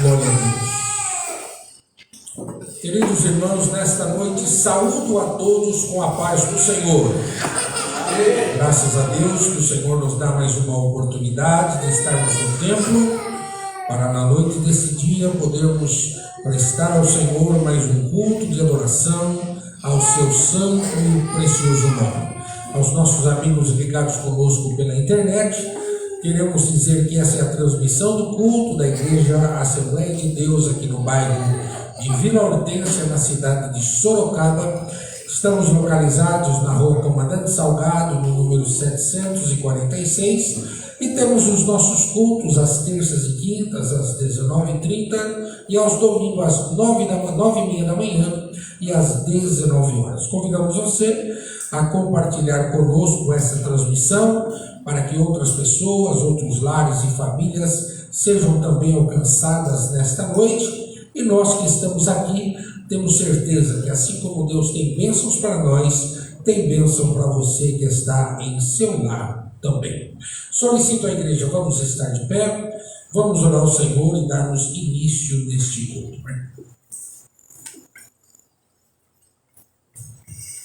Glória a Deus. Queridos irmãos, nesta noite saúdo a todos com a paz do Senhor. Graças a Deus que o Senhor nos dá mais uma oportunidade de estarmos no templo, para na noite desse dia podermos prestar ao Senhor mais um culto de adoração ao seu santo e precioso nome. Aos nossos amigos ligados conosco pela internet, queremos dizer que essa é a transmissão do culto da Igreja Assembleia de Deus aqui no bairro de Vila Hortência, na cidade de Sorocaba. Estamos localizados na rua Comandante Salgado, no número 746, e temos os nossos cultos às terças e quintas, às 19h30, e aos domingos às 9h30 da manhã e às 19 horas. Convidamos você a compartilhar conosco essa transmissão, para que outras pessoas, outros lares e famílias sejam também alcançadas nesta noite. E nós que estamos aqui, temos certeza que assim como Deus tem bênçãos para nós, tem bênção para você que está em seu lar também. Solicito à igreja, vamos estar de pé, vamos orar ao Senhor e darmos início neste culto.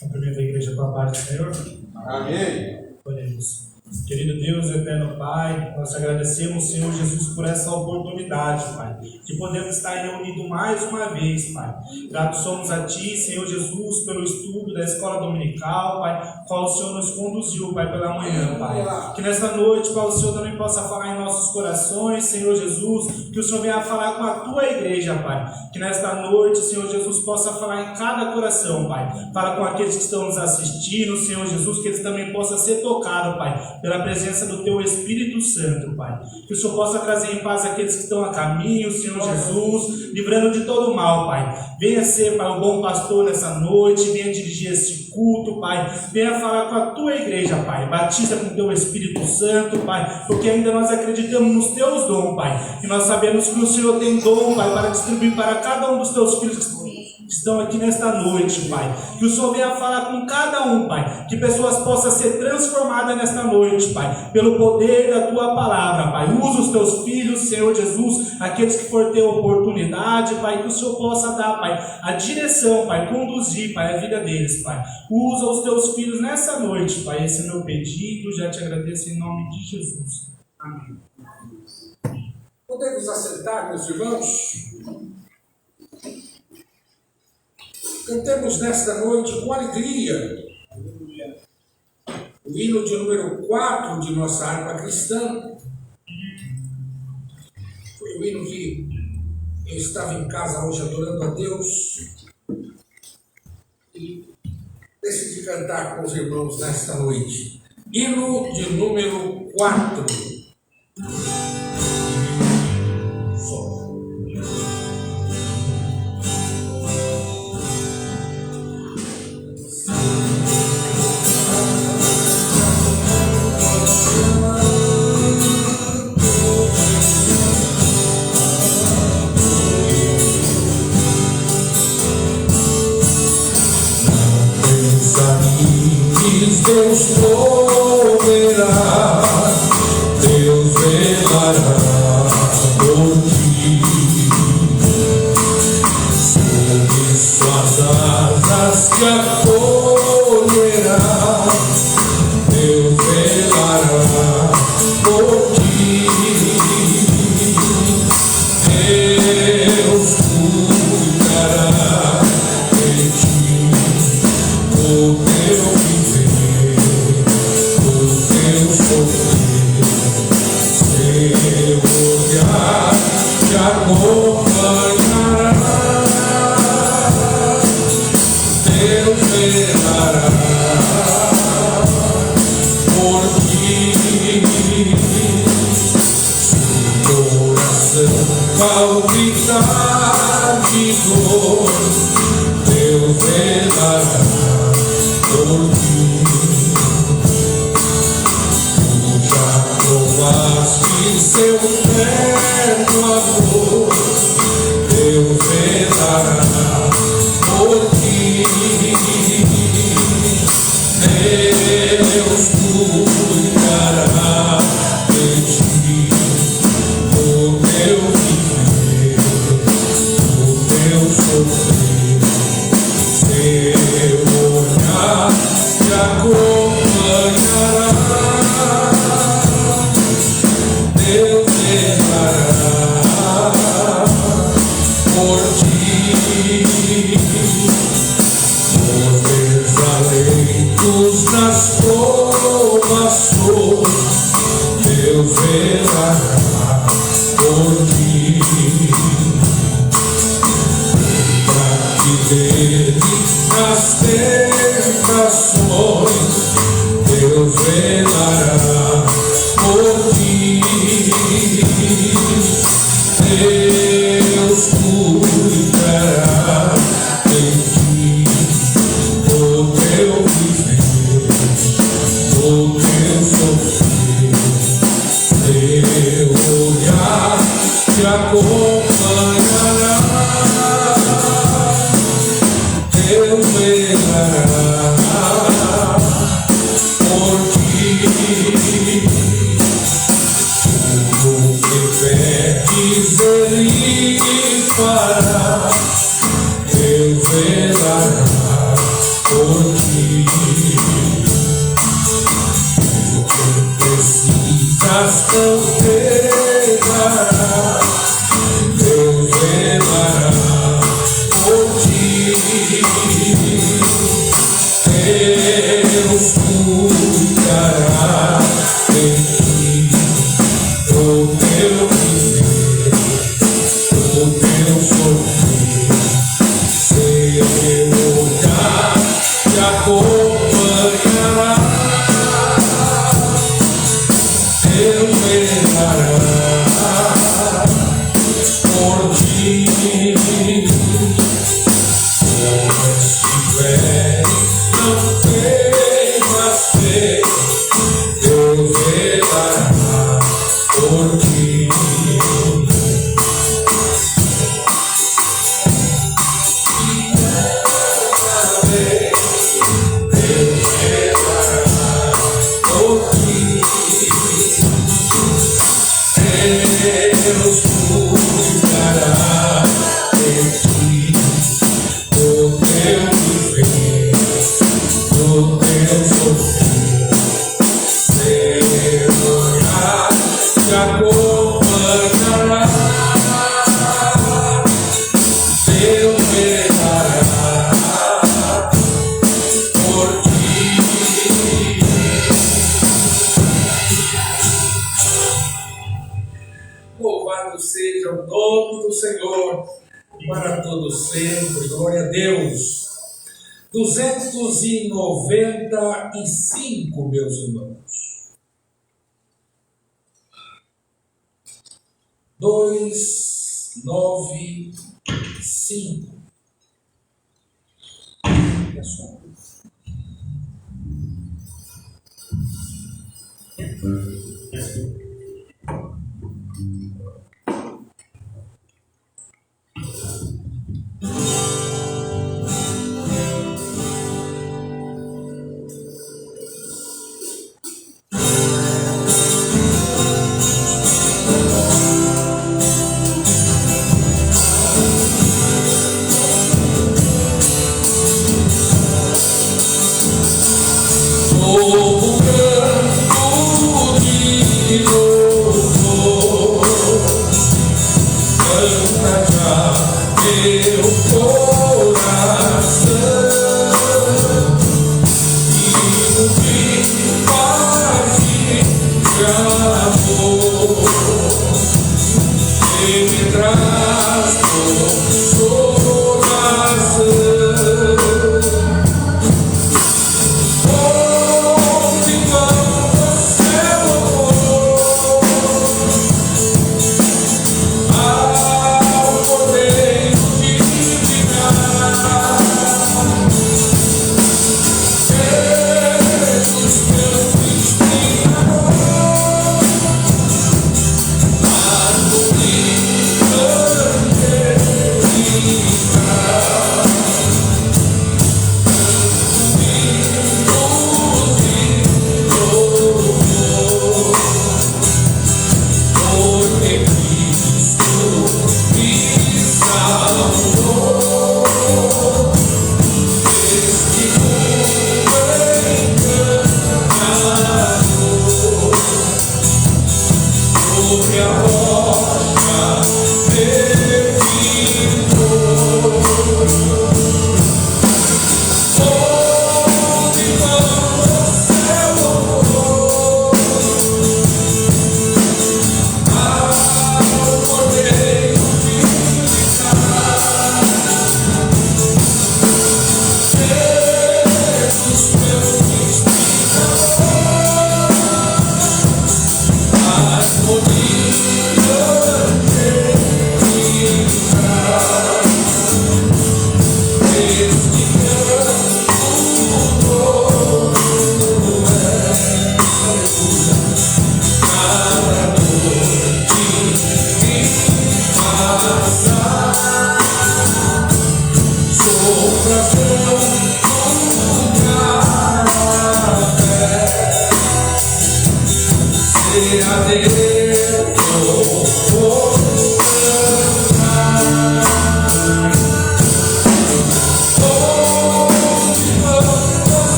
Cumprimento a igreja com a paz do Senhor. Amém. Oremos. Querido Deus, eterno Pai, nós te agradecemos, Senhor Jesus, por essa oportunidade, Pai, de podermos estar reunidos mais uma vez, Pai. Gratos somos a Ti, Senhor Jesus, pelo estudo da escola dominical, Pai, qual o Senhor nos conduziu, Pai, pela manhã, Pai. Que nesta noite, Pai, o Senhor também possa falar em nossos corações, Senhor Jesus, que o Senhor venha falar com a Tua igreja, Pai. Que nesta noite, Senhor Jesus, possa falar em cada coração, Pai. Fala com aqueles que estão nos assistindo, Senhor Jesus, que eles também possam ser tocados, Pai, pela presença do Teu Espírito Santo, Pai. Que o Senhor possa trazer em paz aqueles que estão a caminho, Senhor Jesus, livrando de todo o mal, Pai. Venha ser, Pai, o bom pastor nessa noite, venha dirigir esse culto, Pai. Venha falar com a Tua igreja, Pai. Batiza com o Teu Espírito Santo, Pai, porque ainda nós acreditamos nos Teus dons, Pai. E nós sabemos que o Senhor tem dom, Pai, para distribuir para cada um dos Teus filhos que estão aqui nesta noite, Pai. Que o Senhor venha falar com cada um, Pai. Que pessoas possam ser transformadas nesta noite, Pai, pelo poder da Tua palavra, Pai. Usa os Teus filhos, Senhor Jesus, aqueles que for ter oportunidade, Pai, que o Senhor possa dar, Pai, a direção, Pai, conduzir, Pai, a vida deles, Pai. Usa os Teus filhos nessa noite, Pai. Esse é meu pedido, já te agradeço em nome de Jesus. Amém. Podemos assentar, meus irmãos? Cantemos nesta noite com alegria o hino de número 4 de nossa harpa cristã. Foi o hino que Eu estava em casa hoje adorando a Deus e decidi cantar com os irmãos nesta noite. Hino de número 4. Deus proverá, Deus velará por ti. Sob suas asas te acolherá, Deus velará por ti. Deus cuidará de ti, o teu seu olhar te acompanhará, Deus velará por ti. Se o coração palpitar de dor, Deus velará por ti. Provaste seu eterno amor, Deus velará por ti. Deus cuidará de ti, do teu viver, do teu sofrer. Seu olhar te acompanhará, Deus velará por ti. Nos desalentos, nas provações, Deus velará por ti. Pra te ver nas tentações, Deus velará por ti. Deus cuidará de ti, do teu viver, do teu sofrer. Seu olhar te acompanhará, Deus velará por ti. Tudo que pedes Ele fará, Deus velará por ti. Tudo que precisas não terá, Deus velará por ti. Deus cuidará de ti, do teu viver, do teu sofrer. Seu olhar te acompanhará, Deus velará por ti. Como estiver, não temas para todos sempre. Glória a Deus. 295, meus irmãos. 295. Pessoal.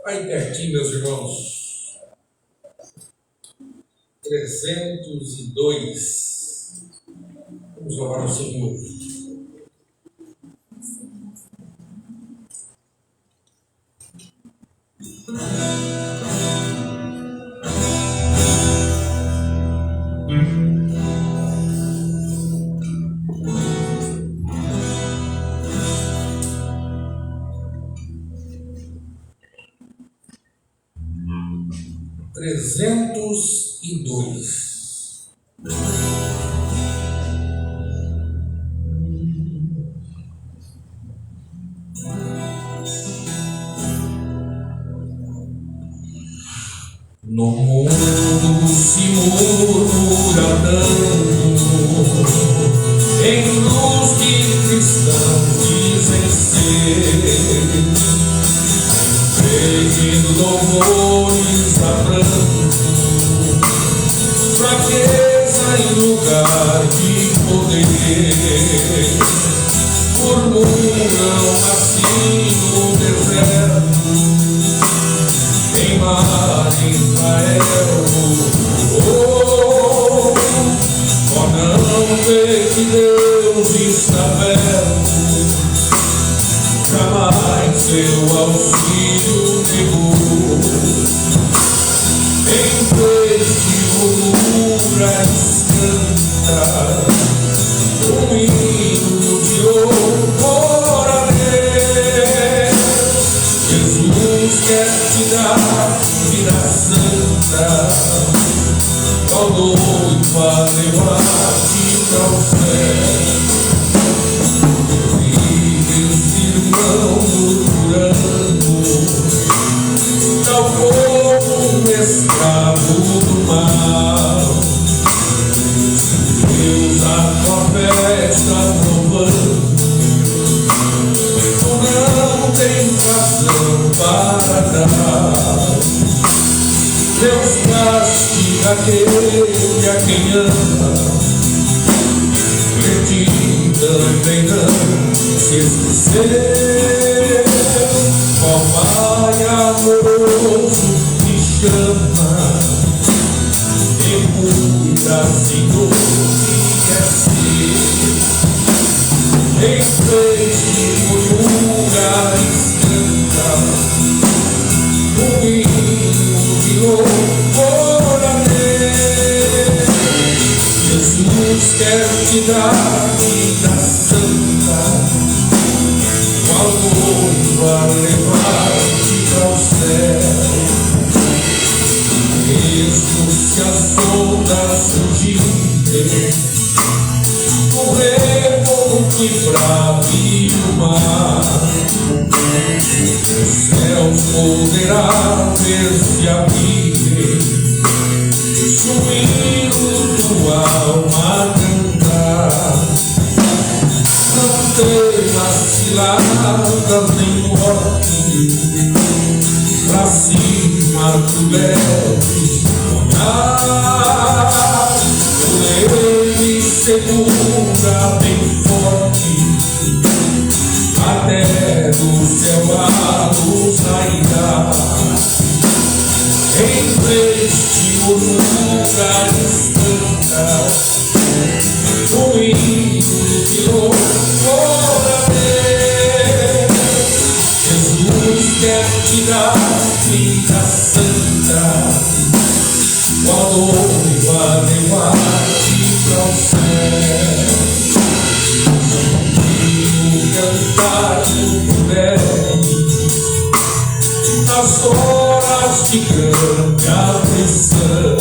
Vai pertinho, meus irmãos. 302. Vamos louvar ao Senhor. Trezentos e dois. No mundo se murmura tanto, em luz que cristãos dizem ser, pedindo louvores a pranto, fraqueza em lugar de poder, murmuram assim no deserto, em mar Israel. Oh, não vê que Deus está perto, jamais seu auxílio negou. Em vez de murmuras cantar um hino de louvor a Deus, Jesus quer te dar vida santa, qual noiva levar-te para o céu. Irmão murmurando, tal como um escravo do mal, Deus a tua festa provando, tu não tens razão para dar. Deus castiga aquele a quem ama, de ti também não se esqueceu. Ó Pai amoroso, me chama, e cuida, Senhor, que é seu. Em vez de murmurares canta um hino de louvor a Deus. Jesus quer te dar vida santa, qual noiva levar-te para o céu. Mesmo se as ondas surgirem, o revolto bravo e o mar, os céus poderá ver-se abrirem, subindo tua alma a cantar. Não temas ciladas nem morte, pra cima tu deves olhar. O leme segura bem forte, até do céu a luz sairá. Em vez de murmurares canta um hino de louvor a Deus. Jesus quer te dar vida santa, qual noiva levar-te para o céu. Cantar no bem, nas horas de grande aflição,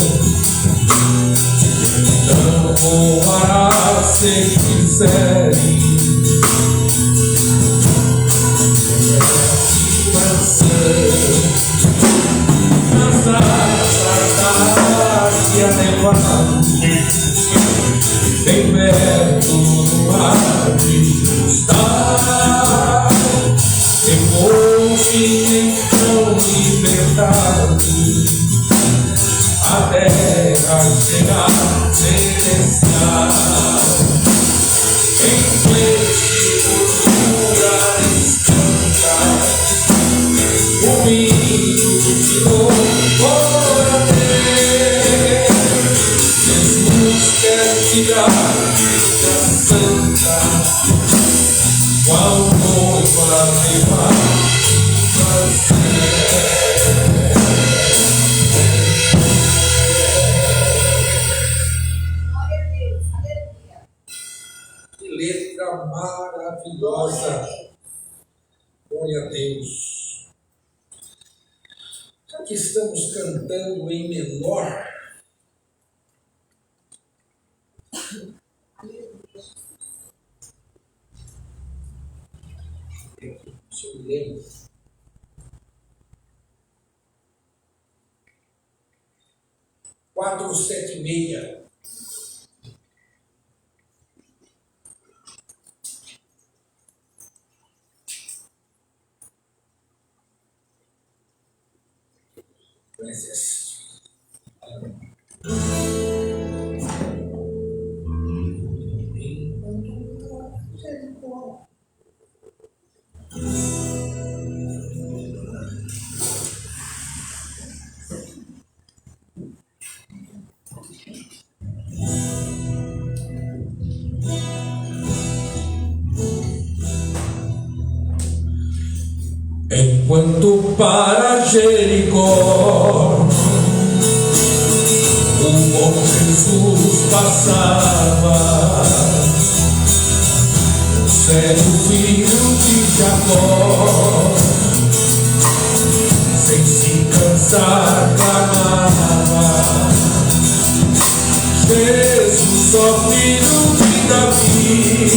não voará se quiserem, nas asas que a nevar, bem perto do mar de estar, depois-te então libertado, a terra chegar celestial. Em vez de murmurares cantar, o hino cidade santa, qual noiva Que letra maravilhosa. Glória a Deus. Já que estamos cantando em menor, se eu lembro, quatro, sete e meia. Enquanto para Jericó o bom Jesus passava, o cego filho de Jacó, sem se cansar, clamava: Jesus, ó filho de Davi,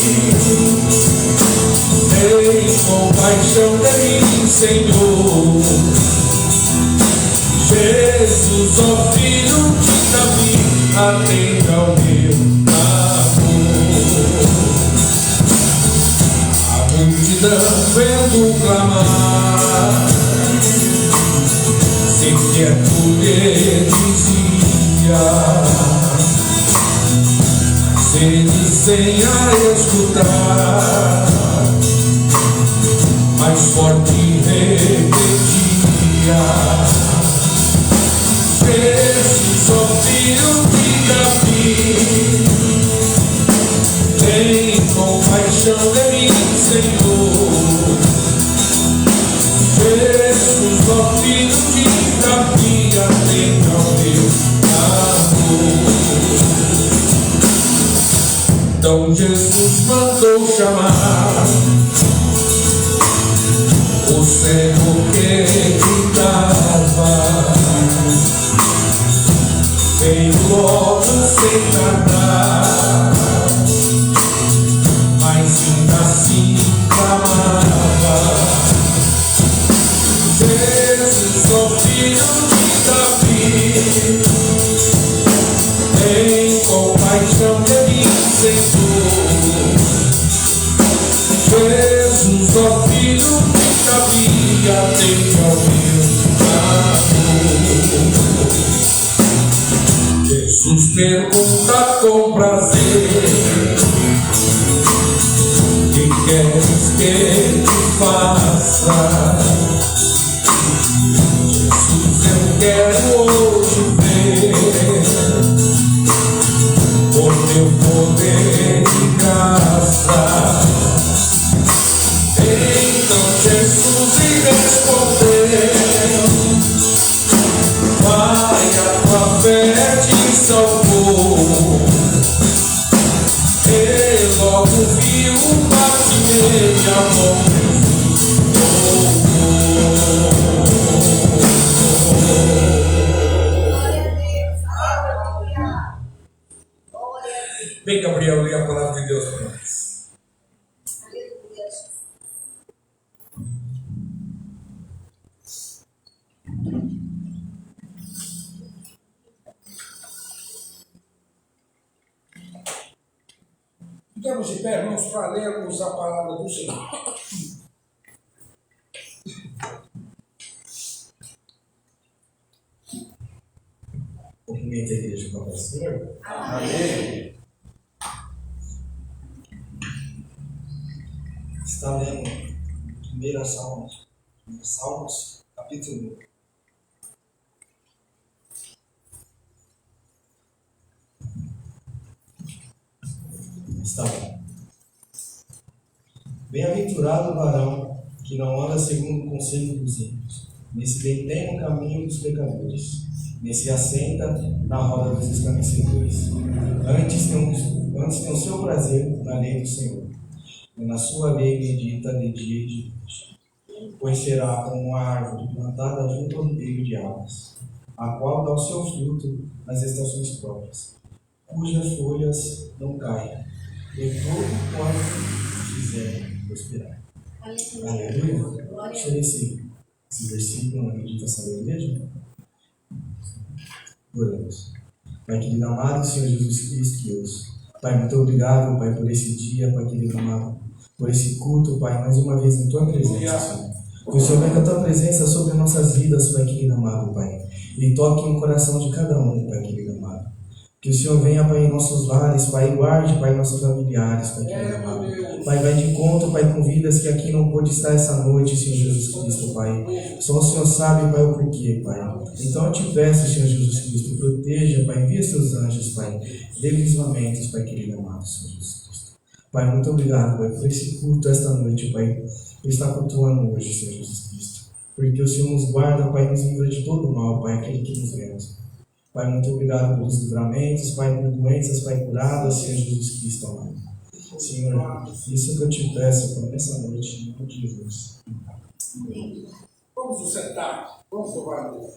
tem compaixão de mim, Senhor. Jesus, ó filho de Davi, atende ao meu amor. A multidão vendo clamar, sem quieto lhe dizia, sede sem a escutar, mais forte repetia: Jesus, ó filho de Davi, tem compaixão de mim, Senhor. Jesus, ó filho de Davi, atende ao meu amor. Então Jesus mandou chamar o cego que gritava, veio logo sem tardar, mas ainda assim clamava: Jesus, ó filho de Davi, tem compaixão de mim, Senhor. Jesus, ó filho de Davi, atende ao meu amor. Jesus pergunta com prazer: que queres que te faça? Jesus, eu quero hoje ver o teu poder e graça. Então Jesus lhe respondeu: vai, a tua fé te salvou. E logo viu o Bartimeu de amor. Vem, Gabriel, ler a palavra de Deus para nós. Ficamos de pé, irmãos, para lermos a palavra do Senhor. Cumprimento a igreja com o Senhor. Amém. Está lendo 1 Salmos, capítulo 1. Está bom. Bem-aventurado o varão que não anda segundo o conselho dos ímpios, nem se detém no caminho dos pecadores, nem se assenta na roda dos escarnecedores. Antes tem o seu prazer na lei do Senhor, e na sua lei medita de dia e de noite. Pois será como uma árvore plantada junto ao ribeiro de águas, a qual dá o seu fruto nas estações próprias, cujas folhas não caem, e todo quanto fizer prosperar. Aleluia. Deixa eu ver esse versículo na meditação da igreja. Oramos. Pai querido amado, Senhor Jesus Cristo, Deus. Pai, muito obrigado, Pai, por esse dia, Pai querido amado, por esse culto, Pai, mais uma vez em Tua presença, Senhor. Que o Senhor venha com a Tua presença sobre nossas vidas, Pai querido amado, Pai. E toque no coração de cada um, Pai querido amado. Que o Senhor venha, Pai, em nossos lares, Pai, e guarde, Pai, nossos familiares, Pai querido amado. Pai, vai de encontro, Pai, com vidas que aqui não pôde estar essa noite, Senhor Jesus Cristo, Pai. Só o Senhor sabe, Pai, o porquê, Pai. Então eu te peço, Senhor Jesus Cristo, proteja, Pai, envia seus anjos, Pai. Dê livramentos, Pai querido amado, Senhor Jesus Cristo. Pai, muito obrigado, Pai, por esse culto esta noite, Pai, por estar cultuando hoje, Senhor Jesus Cristo. Porque o Senhor nos guarda, Pai, nos livra de todo mal, Pai, aquele que nos vemos. Pai, muito obrigado pelos livramentos, Pai, por doenças, Pai, curadas, Senhor Jesus Cristo, amado. Senhor, isso que eu te peço, Pai, nessa noite, em nome de Jesus. Amém. Vamos nos sentar, vamos louvar a Deus.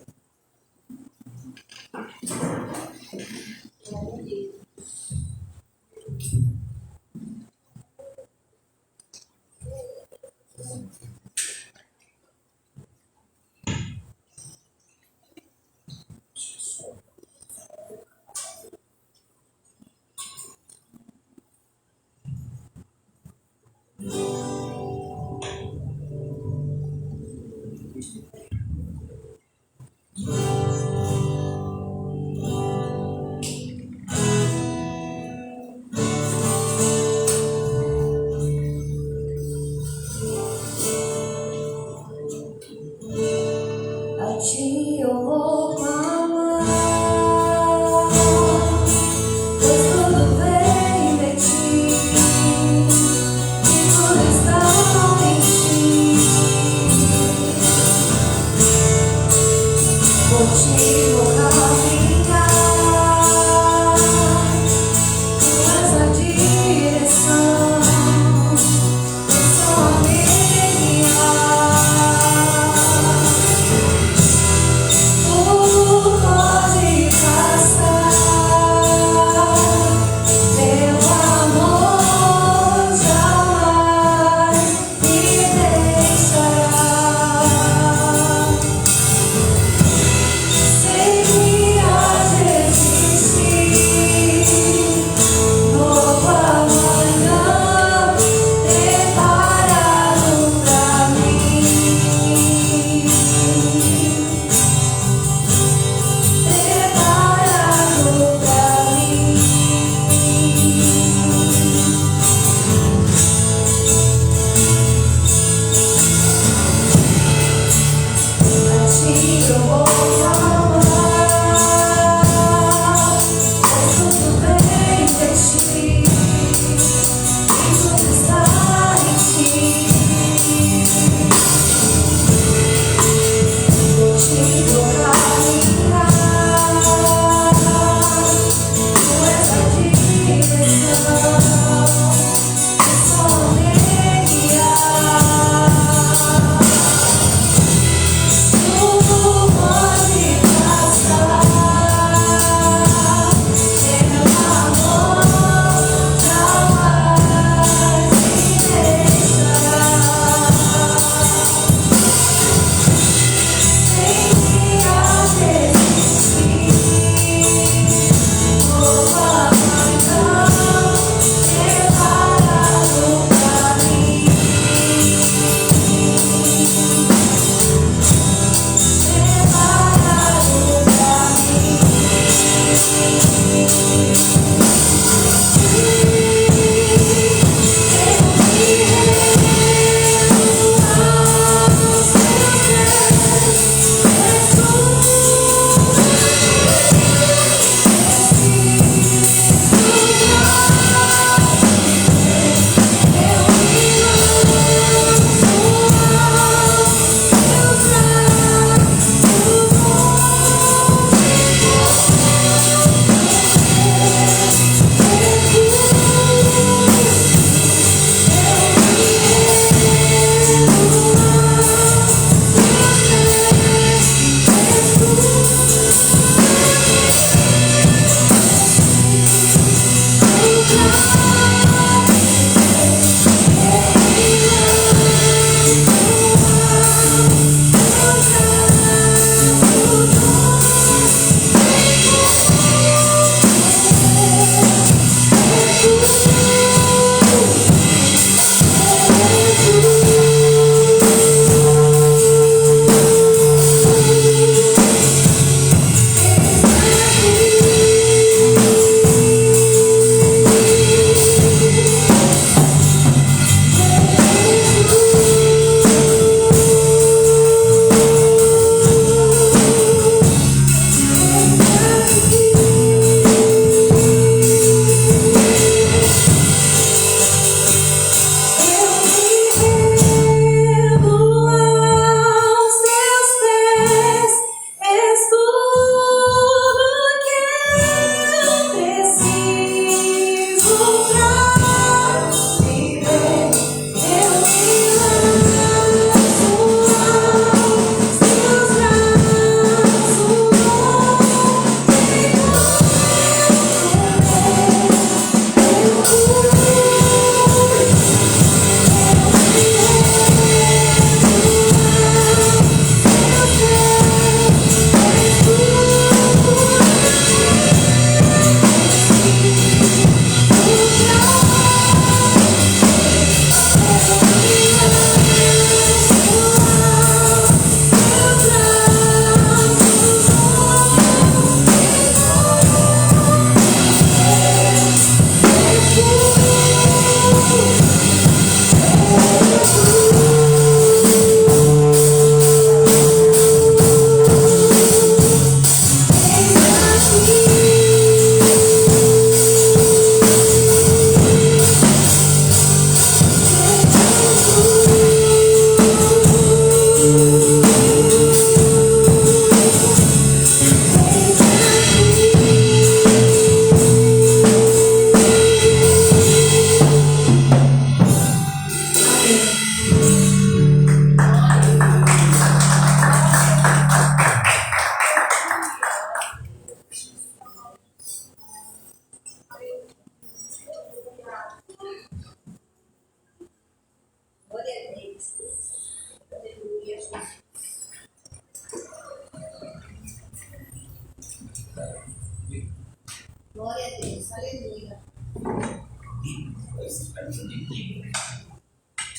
Deus. Aleluia.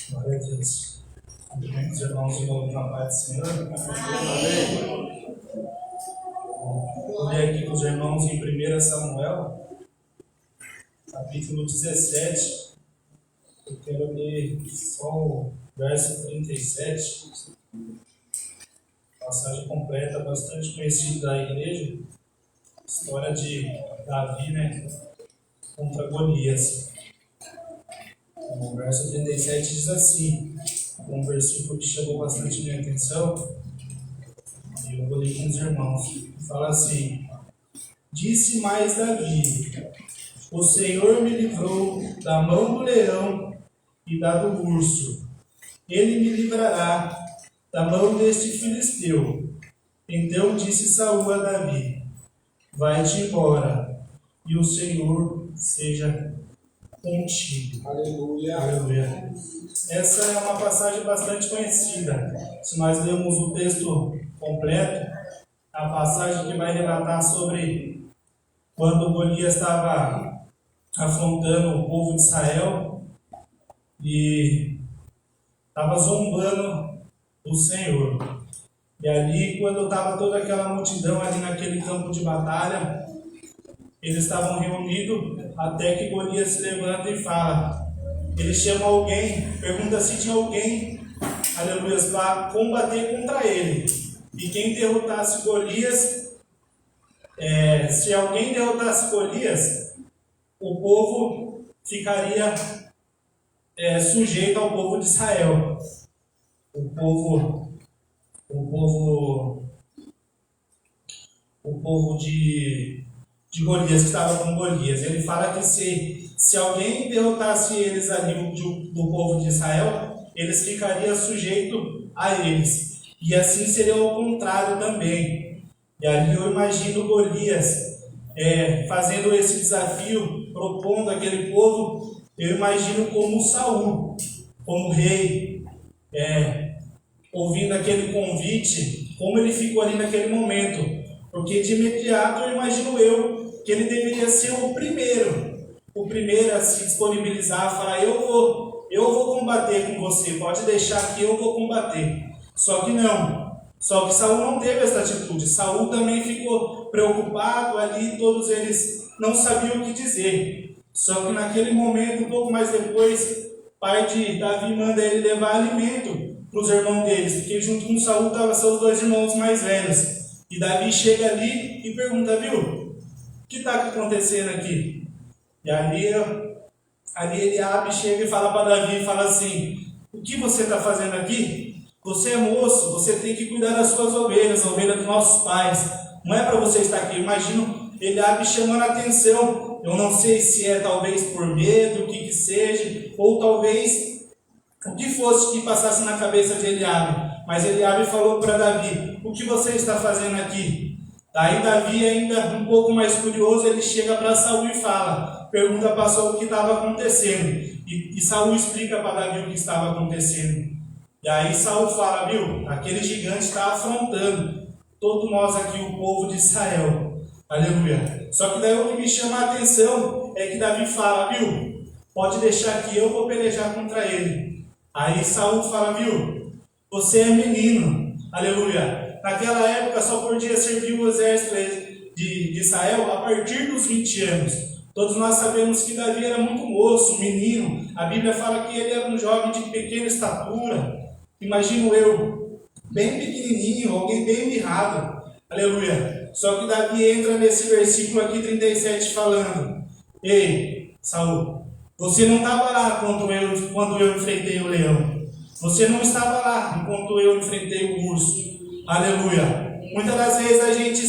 Glória a Deus. Amém. Os irmãos de novo na paz do Senhor. Amém. Vou ler aqui com os irmãos em 1 Samuel, capítulo 17. Eu quero ler só o verso 37. Passagem completa, bastante conhecida da igreja. História de Davi, né? Contra Golias. O verso 37 diz assim, um versículo que chamou bastante minha atenção, e eu vou ler com os irmãos. Fala assim: disse mais Davi: o Senhor me livrou da mão do leão e da do urso. Ele me livrará da mão deste filisteu. Então disse Saul a Davi: vai-te embora, e o Senhor seja contigo. Aleluia. Aleluia. Essa é uma passagem bastante conhecida. Se nós lermos o texto completo, a passagem que vai relatar sobre quando Golias estava afrontando o povo de Israel e estava zombando do Senhor. E ali, quando estava toda aquela multidão ali naquele campo de batalha, eles estavam reunidos até que Golias se levanta e fala. Ele chama alguém, pergunta se tinha alguém, aleluia, para combater contra ele. E quem derrotasse Golias, se alguém derrotasse Golias, o povo ficaria sujeito ao povo de Israel. O povo de Golias, que estava com Golias. Ele fala que se alguém derrotasse eles ali do povo de Israel, eles ficariam sujeitos a eles. E assim seria o contrário também. E ali eu imagino Golias fazendo esse desafio, propondo aquele povo. Eu imagino como Saul, como rei, ouvindo aquele convite, como ele ficou ali naquele momento. Porque de imediato eu imagino que ele deveria ser o primeiro a se disponibilizar, a falar: eu vou combater com você, pode deixar que eu vou combater. Só que não. Só que Saul não teve essa atitude. Saul também ficou preocupado ali, todos eles não sabiam o que dizer. Só que naquele momento, um pouco mais depois, o pai de Davi manda ele levar alimento para os irmãos deles, porque junto com Saul estavam seus dois irmãos mais velhos. E Davi chega ali e pergunta: viu, o que está acontecendo aqui? E ali Eliabe chega e fala para Davi, fala assim: o que você está fazendo aqui? Você é moço, você tem que cuidar das suas ovelhas, a ovelha dos nossos pais. Não é para você estar aqui. Eu imagino Eliabe chamando a atenção. Eu não sei se é talvez por medo, o que seja, ou talvez o que fosse que passasse na cabeça de Eliabe. Mas Eliabe falou para Davi: o que você está fazendo aqui? Daí Davi, ainda um pouco mais curioso, ele chega para Saul e pergunta para Saul o que estava acontecendo. E Saul explica para Davi o que estava acontecendo. E aí Saul fala: viu, aquele gigante está afrontando todos nós aqui, o povo de Israel. Aleluia. Só que daí o que me chama a atenção é que Davi fala: viu, pode deixar que eu vou pelejar contra ele. Aí Saul fala: viu, você é menino. Aleluia. Naquela época só podia servir o exército de Israel a partir dos 20 anos. Todos nós sabemos que Davi era muito moço, menino. A Bíblia fala que ele era um jovem de pequena estatura. Imagino eu, bem pequenininho, alguém bem mirrado. Aleluia. Só que Davi entra nesse versículo aqui 37 falando: ei, Saul, você não estava lá quando eu enfrentei o leão. Você não estava lá enquanto eu enfrentei o urso. Aleluia. Muitas das vezes a gente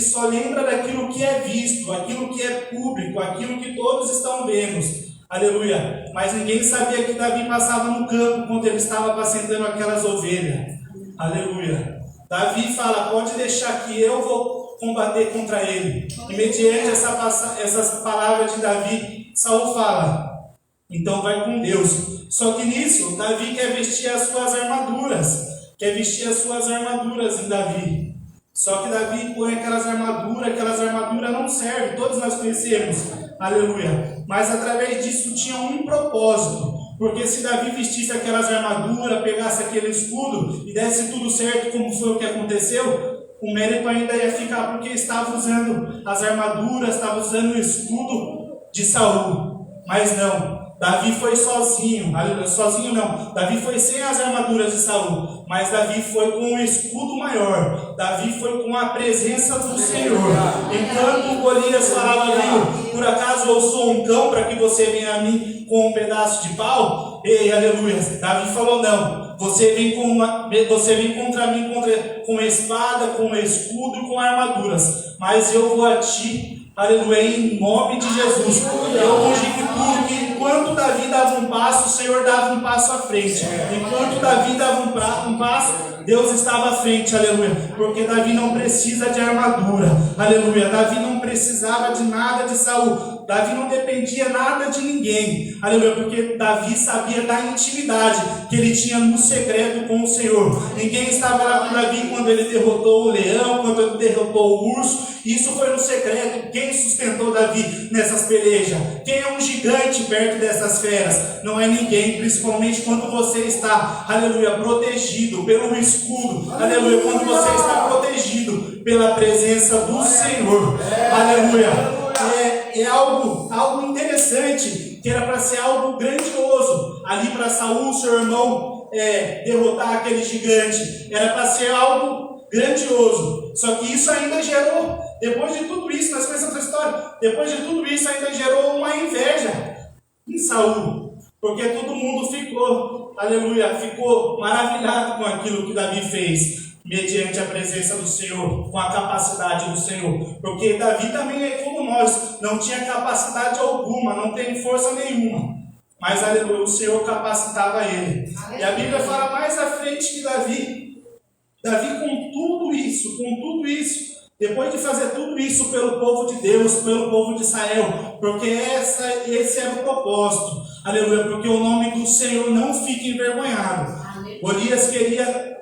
só lembra daquilo que é visto, aquilo que é público, aquilo que todos estão vendo. Aleluia. Mas ninguém sabia que Davi passava no campo quando ele estava apacentando aquelas ovelhas. Aleluia. Davi fala: pode deixar que eu vou combater contra ele. E mediante essas palavras de Davi, Saul fala: então vai com Deus. Só que nisso, Davi quer vestir as suas armaduras. Quer vestir as suas armaduras em Davi. Só que Davi põe aquelas armaduras não servem, todos nós conhecemos, aleluia. Mas através disso tinha um propósito, porque se Davi vestisse aquelas armaduras, pegasse aquele escudo e desse tudo certo, como foi o que aconteceu, o mérito ainda ia ficar porque estava usando as armaduras, estava usando o escudo de Saul. Mas não. Davi foi sozinho, sozinho não, Davi foi sem as armaduras de Saul, mas Davi foi com um escudo maior, Davi foi com a presença do Senhor. Enquanto Golias falava, viu, por acaso eu sou um cão para que você venha a mim com um pedaço de pau? Ei, aleluia, Davi falou, não, você vem contra mim com espada, com escudo e com armaduras, mas eu vou a ti, aleluia, em nome de Jesus. Eu conjecturo que enquanto Davi dava um passo, o Senhor dava um passo à frente. Enquanto Davi dava um passo, Deus estava à frente, aleluia. Porque Davi não precisa de armadura, aleluia. Davi não precisava de nada de Saul. Davi não dependia nada de ninguém, aleluia, porque Davi sabia da intimidade que ele tinha no secreto com o Senhor. Ninguém estava lá com Davi quando ele derrotou o leão, quando ele derrotou o urso. Isso foi no secreto. Quem sustentou Davi nessas pelejas? Quem é um gigante perto dessas feras? Não é ninguém, principalmente quando você está, aleluia, protegido pelo escudo, aleluia, quando você está protegido pela presença do Senhor, aleluia. É algo interessante, que era para ser algo grandioso ali para Saul, seu irmão, derrotar aquele gigante, era para ser algo grandioso. Só que isso ainda gerou, depois de tudo isso, nós conhecemos essa história, depois de tudo isso ainda gerou uma inveja em Saul, porque todo mundo ficou, aleluia, ficou maravilhado com aquilo que Davi fez, mediante a presença do Senhor, com a capacidade do Senhor, porque Davi também é como nós, não tinha capacidade alguma, não tem força nenhuma, mas aleluia, o Senhor capacitava ele. E a Bíblia fala mais à frente que Davi com tudo isso, depois de fazer tudo isso pelo povo de Deus, pelo povo de Israel, porque esse era o propósito, aleluia, porque o nome do Senhor não fica envergonhado. Golias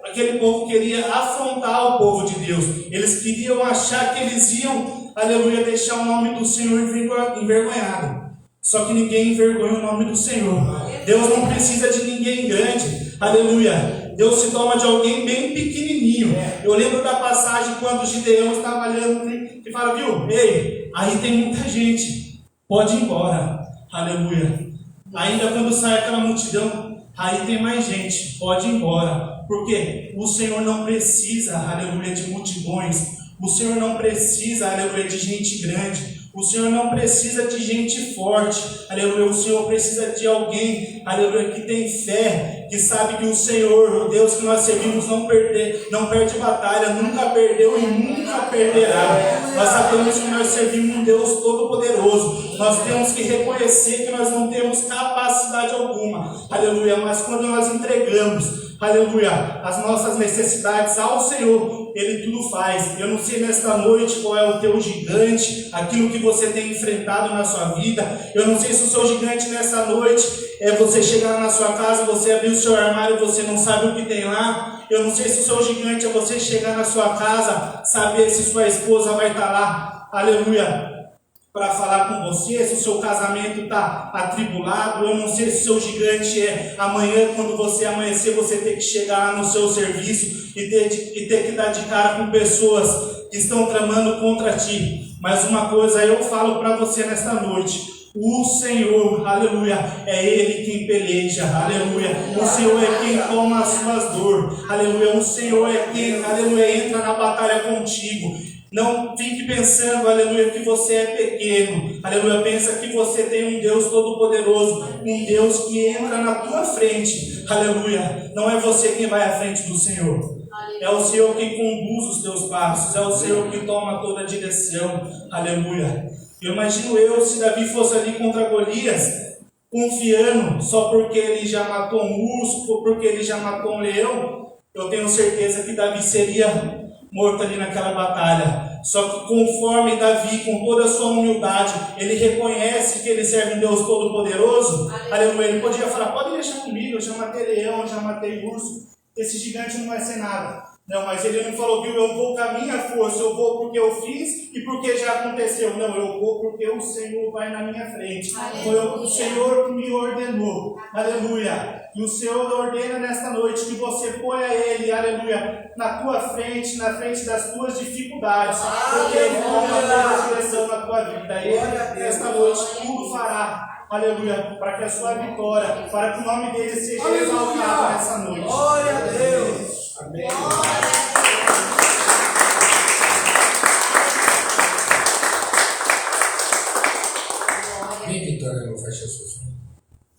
aquele povo queria afrontar o povo de Deus, eles queriam achar que eles iam, aleluia, deixar o nome do Senhor envergonhado. Só que ninguém envergonha o nome do Senhor. Deus não precisa de ninguém grande, aleluia. Deus se toma de alguém bem pequenininho. Eu lembro da passagem quando Gideão estava olhando e fala, viu, ei, aí tem muita gente, pode ir embora, aleluia. Ainda quando sai aquela multidão, aí tem mais gente, pode ir embora. Porque o Senhor não precisa, aleluia, de multidões. O Senhor não precisa, aleluia, de gente grande. O Senhor não precisa de gente forte, aleluia. O Senhor precisa de alguém, aleluia, que tem fé, que sabe que o Senhor, o Deus que nós servimos, não perde batalha, nunca perdeu e nunca perderá. Nós sabemos que nós servimos um Deus todo-poderoso. Nós temos que reconhecer que nós não temos capacidade alguma, aleluia. Mas quando nós entregamos, aleluia, as nossas necessidades ao Senhor, Ele tudo faz. Eu não sei nesta noite qual é o teu gigante, aquilo que você tem enfrentado na sua vida. Eu não sei se o seu gigante nessa noite é você chegar na sua casa, você abrir o seu armário e você não sabe o que tem lá. Eu não sei se o seu gigante é você chegar na sua casa, saber se sua esposa vai estar lá, aleluia, para falar com você, se o seu casamento está atribulado. Eu não sei se o seu gigante é amanhã, quando você amanhecer, você ter que chegar no seu serviço e ter que dar de cara com pessoas que estão tramando contra ti. Mas uma coisa eu falo para você nesta noite: o Senhor, aleluia, é Ele quem peleja, aleluia. O Senhor é quem toma as suas dores, aleluia. O Senhor é quem, aleluia, entra na batalha contigo. Não fique pensando, aleluia, que você é pequeno, aleluia. Pensa que você tem um Deus todo-poderoso, um Deus que entra na tua frente, aleluia. Não é você quem vai à frente do Senhor, é o Senhor quem conduz os teus passos, é o Senhor que toma toda a direção, aleluia. Eu imagino se Davi fosse ali contra Golias, confiando só porque ele já matou um urso, ou porque ele já matou um leão, eu tenho certeza que Davi seria morto ali naquela batalha. Só que conforme Davi, com toda a sua humildade, ele reconhece que ele serve um Deus todo-poderoso, aleluia. Ele podia falar, pode deixar comigo, eu já matei leão, eu já matei urso, esse gigante não vai ser nada. Não, mas ele não falou, viu, eu vou com a minha força, eu vou porque eu fiz e porque já aconteceu. Não, eu vou porque o Senhor vai na minha frente. Foi o Senhor que me ordenou. Aleluia. E o Senhor ordena nesta noite que você ponha Ele, aleluia, na tua frente, na frente das tuas dificuldades. Porque Ele toma a direção na tua vida. Ele, nesta noite, tudo fará. Aleluia, para que a sua vitória, para que o nome dele seja exaltado nessa noite. Glória a Deus. Amém. Vem, Vitória, eu fecho as suas mãos.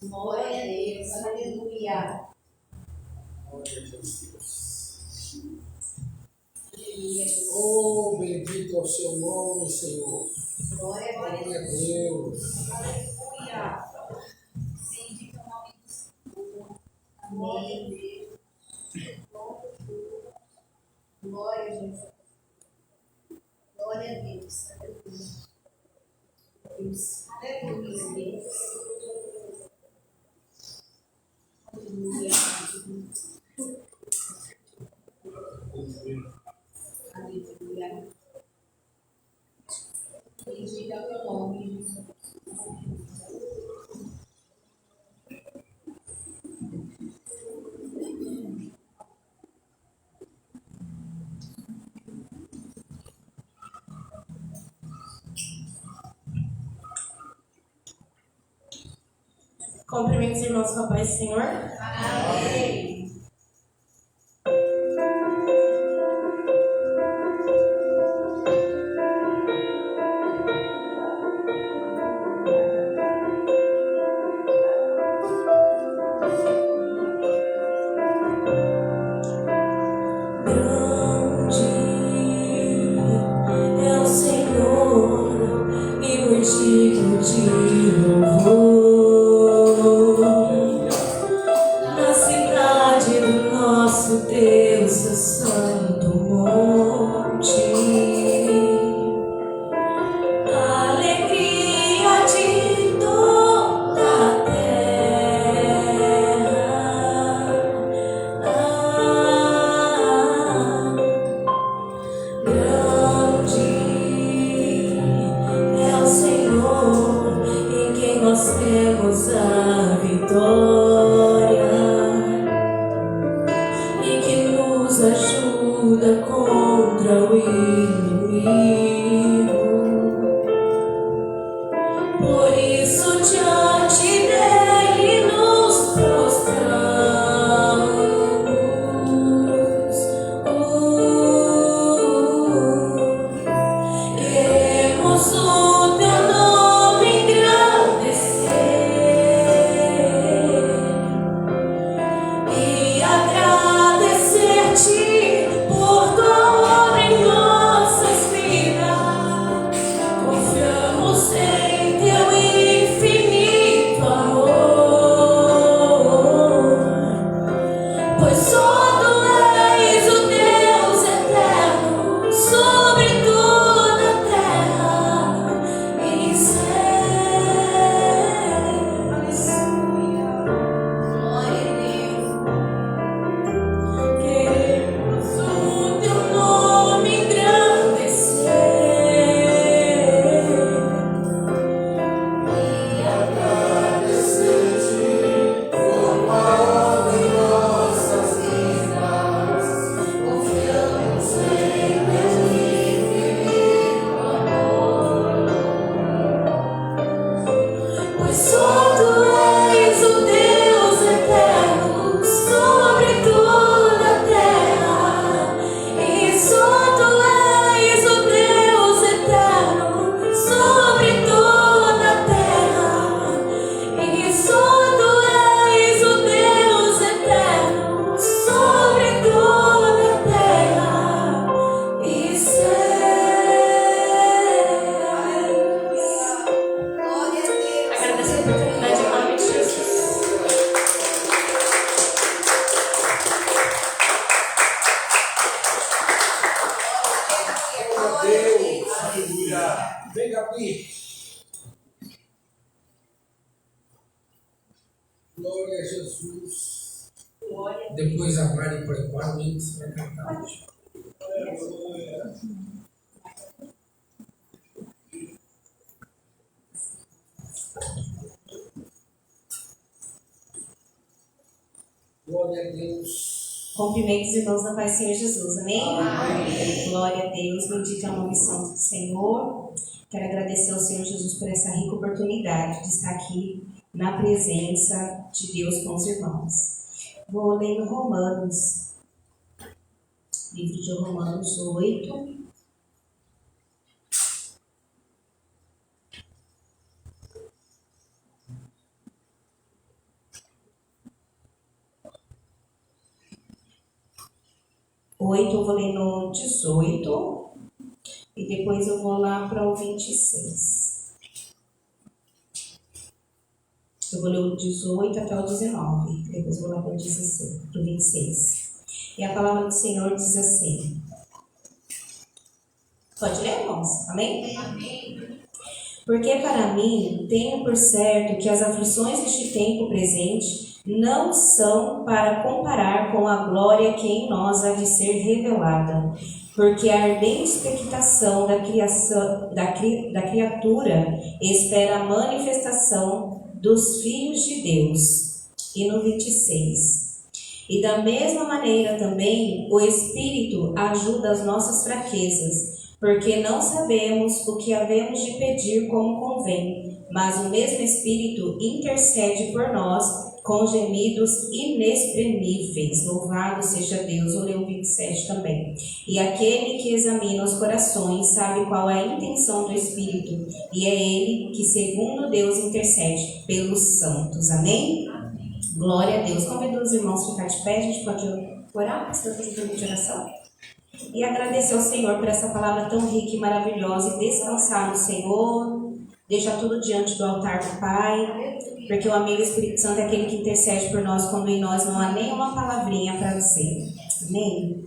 Glória a Deus, aleluia. Oh, bendito é o seu nome, Senhor. Glória a Glória a Deus. Deus. Aleluia. Bendito é o nome do Senhor. Amém. Glória a Jesus. Glória a Deus. Aleluia. Deus. Aleluia, Deus. Aleluia. Aleluia. Bendito é o teu nome, Jesus. Cumprimento os irmãos com a paz do Senhor. Amém. Grande é o Senhor, e por ti que eu te louvo. Na cidade do nosso Deus, seu santo monte, a alegria de toda a terra. Grande é o Senhor, em quem nós temos a vitória, e que nos ajuda contra o inimigo. Por isso diante dele nos prostramos. Queremos o teu nome engrandecer e agradecer-te por tua obra em nossas vidas. Confiamos em teu infinito amor, pois só tu és o Deus eterno sobre toda a terra e céus. Glória a Deus. Queremos o teu nome engrandecer e agradecer-te por tua em nossas vidas. Confiamos em teu infinito amor, pois só tu és o Deus eterno sobre toda a terra, e só tu és o Deus eterno sobre toda a terra, e só tu és o Deus eterno sobre toda a terra e céus. Glória a Deus. Agradeço a oportunidade em nome de Jesus. Glória a Deus. Aleluia. Vem, Gabi. Glória a Jesus. Depois a Mari prepara e você vai cantar hoje. Glória a Deus. Cumprimento os irmãos da paz do Senhor Jesus, amém? Amém? Glória a Deus, bendito é o nome santo do Senhor. Quero agradecer ao Senhor Jesus por essa rica oportunidade de estar aqui na presença de Deus com os irmãos. Vou ler no Romanos, livro de Romanos 8. Eu vou ler no 18 e depois eu vou lá para o 26. Eu vou ler o 18 até o 19, depois eu vou lá para o 16, para o 26. E a palavra do Senhor diz assim. Pode ler, irmãos? Amém? Amém. Porque para mim, tenho por certo que as aflições deste tempo presente não são para comparar com a glória que em nós há de ser revelada. Porque a ardente expectação da criatura espera a manifestação dos filhos de Deus. E no 26. E da mesma maneira também o Espírito ajuda as nossas fraquezas, porque não sabemos o que havemos de pedir como convém, mas o mesmo Espírito intercede por nós com gemidos inexprimíveis. Louvado seja Deus. Vou ler o 27 também. E aquele que examina os corações sabe qual é a intenção do Espírito, e é ele que, segundo Deus, intercede pelos santos. Amém? Amém. Glória a Deus. Convido os irmãos a ficar de pé. A gente pode orar, precisa fazer pergunta de oração. E agradecer ao Senhor por essa palavra tão rica e maravilhosa, e descansar no Senhor, deixar tudo diante do altar do Pai, porque o amigo Espírito Santo é aquele que intercede por nós quando em nós não há nenhuma palavrinha para dizer. Amém?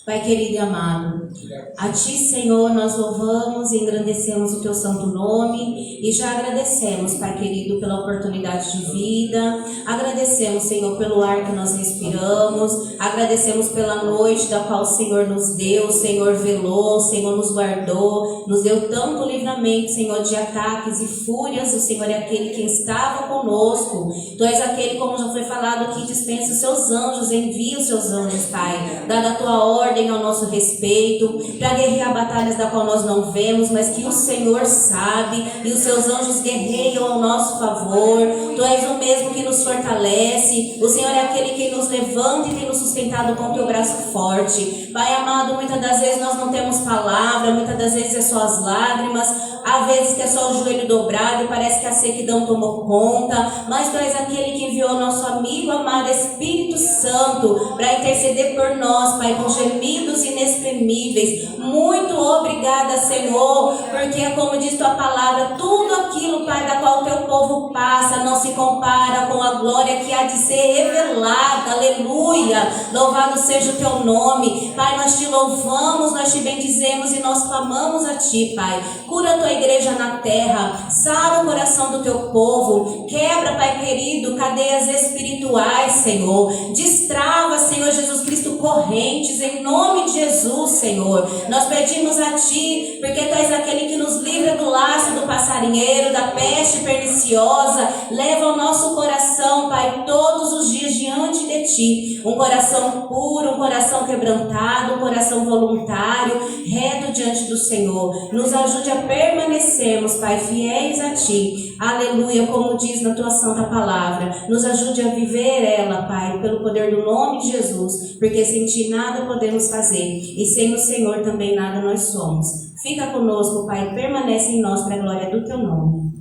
Pai querido e amado, a Ti, Senhor, nós louvamos e engrandecemos o Teu santo nome e já agradecemos, Pai querido, pela oportunidade de vida, agradecemos, Senhor, pelo ar que nós respiramos, agradecemos pela noite da qual o Senhor nos deu, o Senhor velou, o Senhor nos guardou, nos deu tanto livramento, Senhor, de ataques e fúrias. O Senhor é aquele que estava conosco, Tu és aquele, como já foi falado, que dispensa os Seus anjos, envia os Seus anjos, Pai, dada a Tua ordem ao nosso respeito, para guerrear batalhas da qual nós não vemos, mas que o Senhor sabe, e os Seus anjos guerreiam ao nosso favor. Tu és o mesmo que nos fortalece, o Senhor é aquele que nos levanta e tem nos sustentado com o Teu braço forte. Pai amado, muitas das vezes nós não temos palavra, muitas das vezes é só as lágrimas, há vezes que é só o joelho dobrado e parece que a sequidão tomou conta, mas Tu és aquele que enviou nosso amigo amado Espírito Santo para interceder por nós, Pai, com gemidos inexprimíveis. Muito obrigada, Senhor, porque, como diz Tua palavra, tudo aquilo, Pai, da qual o Teu povo passa não se compara com a glória que há de ser revelada. Aleluia! Louvado seja o Teu nome. Pai, nós Te louvamos, nós Te bendizemos e nós clamamos a Ti, Pai. Cura a Tua igreja na terra, sara o coração do Teu povo, quebra, Pai querido, cadeias espirituais, Senhor. Destrava, Senhor Jesus Cristo, correntes, em nome de Jesus, Senhor. Nós pedimos a Ti, porque Tu és aquele que nos livra do laço do passarinheiro, da peste perniciosa. Leva o nosso coração, Pai, todos os dias diante de Ti. Um coração puro, um coração quebrantado, um coração voluntário, reto diante do Senhor. Nos ajude a permanecermos, Pai, fiéis a Ti. Aleluia, como diz na Tua santa palavra. Nos ajude a viver ela, Pai, pelo poder do nome de Jesus, porque sem Ti nada podemos fazer, e sem o Senhor também nada nós somos. Fica conosco, Pai, permanece em nós para a glória do Teu nome.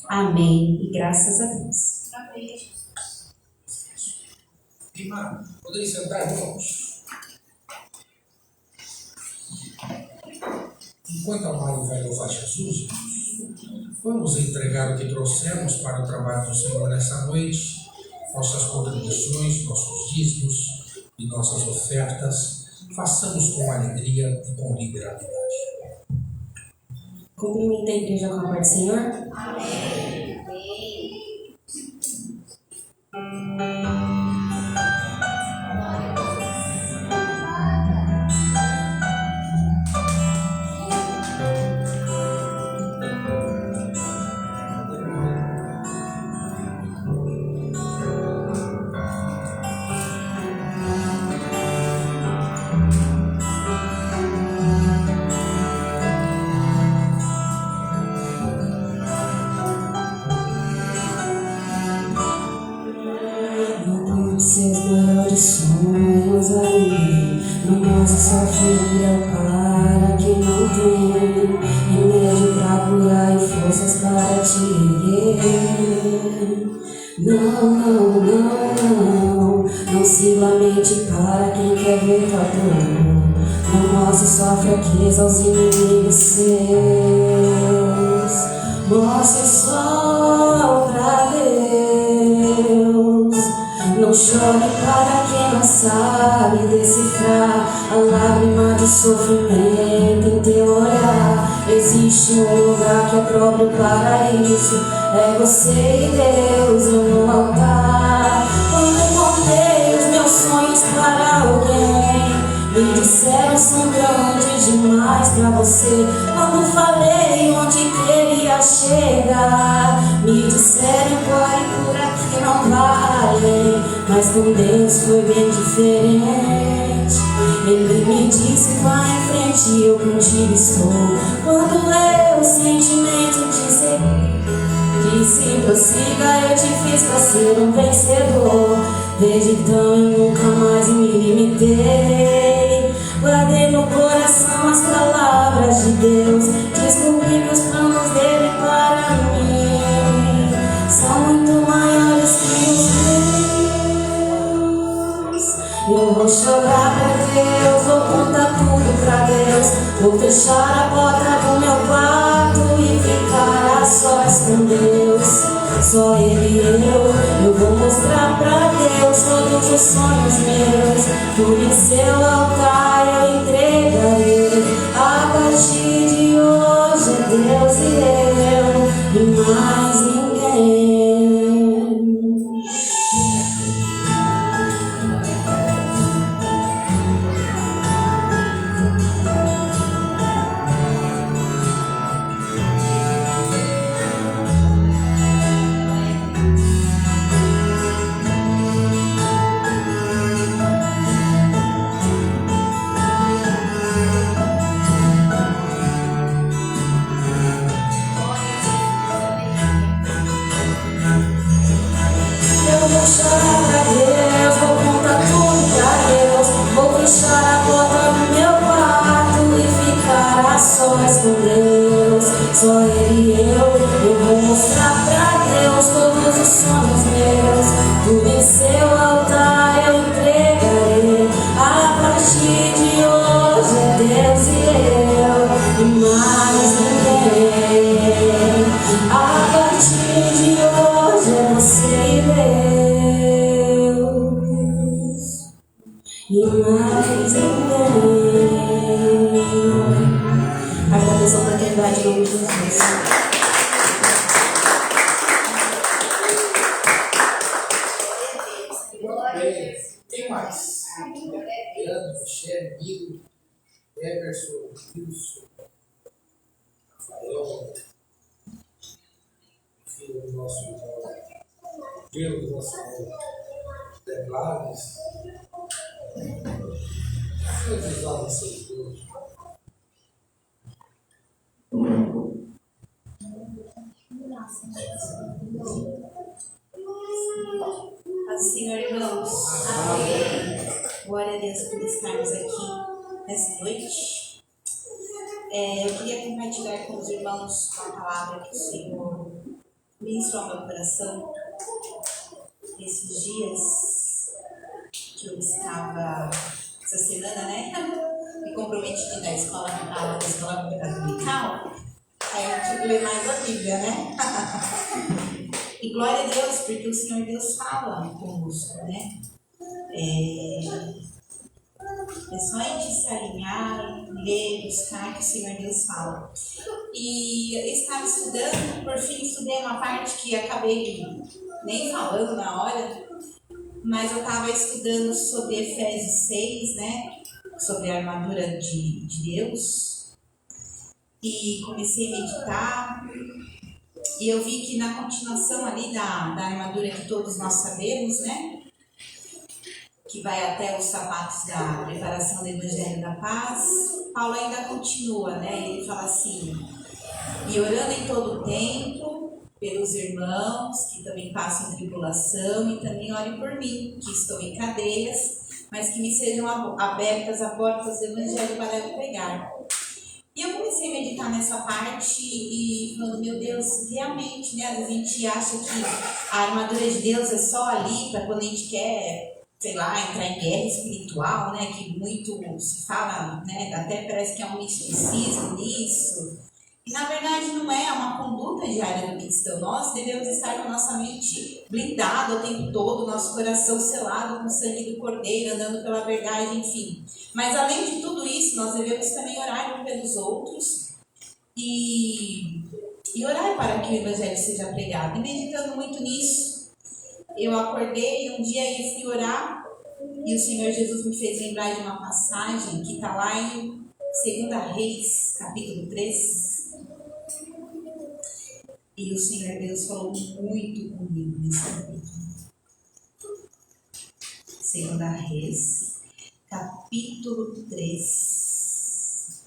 Amém. E graças a Deus. Amém. Irmã, podem sentar, irmãos. Enquanto a Mari vai louvar Jesus, vamos entregar o que trouxemos para o trabalho do Senhor nessa noite, nossas contribuições, nossos dízimos e nossas ofertas. Façamos com alegria e com liberalidade. Cumprimenta a igreja com a paz do Senhor. Amém. cura para quem não tem, remédio pra curar e forças para te erguer. Não se lamente para quem quer ver tua dor. Não mostre sua fraqueza aos inimigos seus. Mostre só pra Deus. Não chore para quem não sabe decifrar a lágrima de sofrimento em teu olhar. Existe um lugar que é próprio para isso. É você e Deus no altar. Quando contei os meus sonhos para alguém, me disseram são grandes demais pra você. Quando falei onde queria chegar, me disseram corre por aqui não vale. Mas com Deus foi bem diferente. Ele me disse vai em frente e eu contigo estou. Quando eu sentimento disse prossiga, eu te fiz pra ser um vencedor. Desde então eu nunca mais me limitei. Guardei no coração as palavras de Deus. Descobri que os planos dele para mim são muito maiores que os meus. Eu vou chorar pra Deus, vou contar tudo pra Deus. Vou fechar a porta do meu quarto e ficar a sós com Deus. Só Ele e eu vou mostrar pra Deus todos os sonhos meus. Por em seu altar eu entregarei. A partir de hoje é Deus e eu, e mais ninguém. Só Ele e eu vou mostrar pra Deus todos os sonhos meus. Tudo em seu altar eu entregarei. A partir de hoje é Deus e eu, e mais ninguém. A partir de hoje é você e Deus, e mais ninguém. Agradeço a oportunidade em nome de Jesus. Quem mais? Leandro, Michele, Milo, Emerson, Wilson, Rafael, filho do nosso irmão, Deus do nosso irmão, Declares. Deus exalta seus Deus. Paz do Senhor, irmãos. Amém. Glória a Deus por estarmos aqui nessa noite. Eu queria compartilhar com os irmãos a palavra que o Senhor ministrou ao meu coração esses dias que eu estava, essa semana, né? Me comprometi de dar escola dominical. Aí eu tive que ler mais a Bíblia, né? E glória a Deus, porque o Senhor Deus fala conosco, né? É só a gente se alinhar, ler, buscar, que o Senhor Deus fala. E eu estava estudando, por fim estudei uma parte que acabei nem falando na hora, mas eu estava estudando sobre Efésios 6, né? Sobre a armadura de Deus. E comecei a meditar. E eu vi que na continuação ali da armadura que todos nós sabemos, né? Que vai até os sapatos da preparação do Evangelho da Paz, Paulo ainda continua, né? Ele fala assim: e orando em todo o tempo pelos irmãos que também passam tribulação, e também orem por mim, que estou em cadeias, mas que me sejam abertas as portas do Evangelho para eu pregar. E eu comecei a meditar nessa parte e falando, meu Deus, realmente, né? Às vezes a gente acha que a armadura de Deus é só ali para quando a gente quer, sei lá, entrar em guerra espiritual, né? Que muito se fala, né? Até parece que é um misticismo nisso. E na verdade não é uma conduta diária do cristão. Nós devemos estar com a nossa mente blindada o tempo todo, nosso coração selado com o sangue do Cordeiro, andando pela verdade, enfim. Mas além de tudo isso, nós devemos também orar uns pelos outros e orar para que o Evangelho seja pregado. E meditando muito nisso, eu acordei um dia e fui orar e o Senhor Jesus me fez lembrar de uma passagem que está lá em 2 Reis, capítulo 3. E o Senhor Deus falou muito comigo nesse capítulo. 2 Reis, capítulo 3.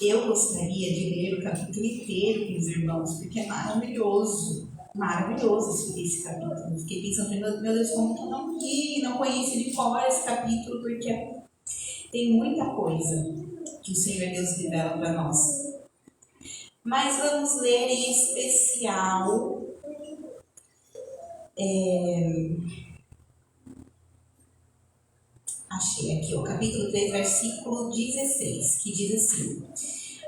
Eu gostaria de ler o capítulo inteiro com os irmãos, porque é maravilhoso. Maravilhoso esse capítulo. Eu fiquei pensando, meu Deus, como que eu não conheço de cor esse capítulo, porque tem muita coisa que o Senhor Deus revela para nós. Mas vamos ler em especial achei aqui o capítulo 3, versículo 16, que diz assim: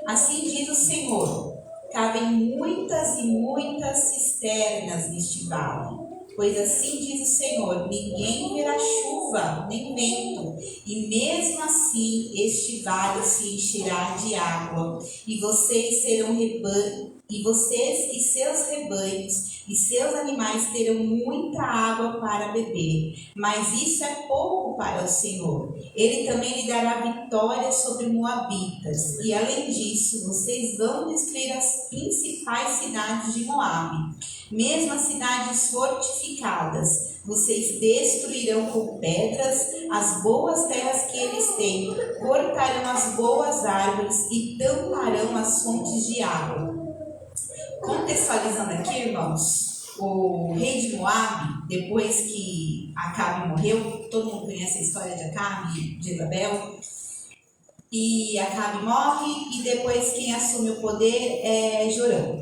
assim diz o Senhor, cabem muitas e muitas cisternas neste vale, pois assim diz o Senhor, ninguém verá chuva nem vento, e mesmo assim este vale se encherá de água, e vocês serão rebanho, e vocês e seus rebanhos e seus animais terão muita água para beber, mas isso é pouco para o Senhor. Ele também lhe dará vitória sobre Moabitas, e além disso, vocês vão destruir as principais cidades de Moabe, mesmo as cidades fortificadas. Vocês destruirão com pedras as boas terras que eles têm, cortarão as boas árvores e tamparão as fontes de água. Contextualizando aqui, irmãos, o rei de Moabe, depois que Acabe morreu, todo mundo conhece a história de Acabe e de Jezabel, e Acabe morre e depois quem assume o poder é Jorão.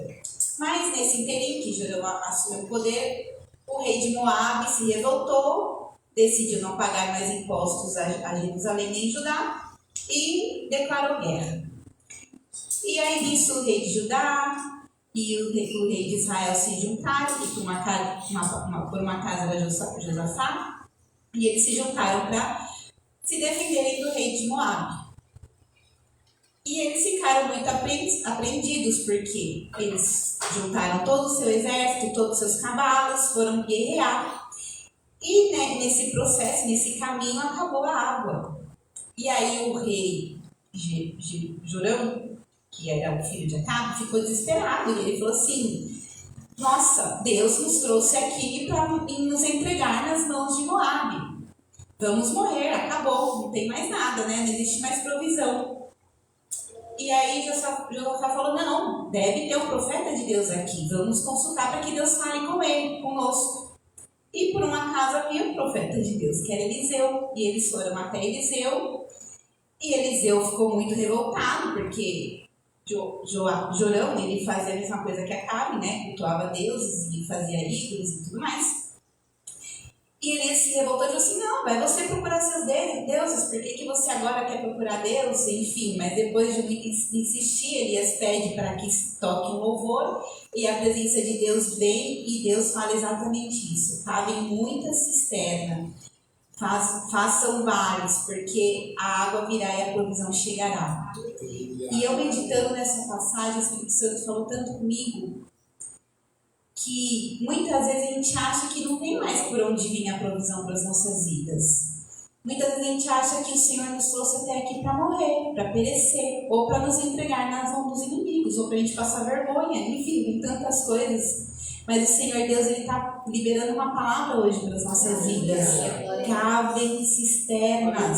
Mas nesse interim que Jorão assume o poder, o rei de Moabe se revoltou, decidiu não pagar mais impostos a Jerusalém nem Judá e declarou guerra. E aí nisso o rei de Judá e o rei de Israel se juntaram, que por uma casa era Josafá, e eles se juntaram para se defenderem do rei de Moabe. E eles ficaram muito apreendidos, porque eles juntaram todo o seu exército, todos os seus cavalos, foram guerrear. E né, nesse processo, nesse caminho, acabou a água. E aí o rei Jorão, que era o filho de Acabe, ficou desesperado. E ele falou assim: nossa, Deus nos trouxe aqui para nos entregar nas mãos de Moabe. Vamos morrer, acabou, não tem mais nada, né? Não existe mais provisão. E aí Josafá falou: não, deve ter um profeta de Deus aqui, vamos consultar para que Deus fale com ele, conosco. E por um acaso havia um profeta de Deus, que era Eliseu, e eles foram até Eliseu, e Eliseu ficou muito revoltado, porque Jorão, ele fazia a mesma coisa que Acabe, né? Cultuava deuses e fazia ídolos e tudo mais. E ele se revoltou e falou assim: não, vai você procurar seus deuses, por que você agora quer procurar Deus? Enfim, mas depois de insistir, Elias pede para que toque um louvor, e a presença de Deus vem, e Deus fala exatamente isso: cabem muita cisterna, façam vários, porque a água virá e a provisão chegará. E eu meditando nessa passagem, o Espírito Santo falou tanto comigo, que muitas vezes a gente acha que não tem mais por onde vir a provisão para as nossas vidas. Muitas vezes a gente acha que o Senhor nos trouxe até aqui para morrer, para perecer, ou para nos entregar nas mãos dos inimigos, ou para a gente passar vergonha, enfim, tem tantas coisas. Mas o Senhor Deus, Ele está liberando uma palavra hoje para as nossas vidas. Cavem cisternas,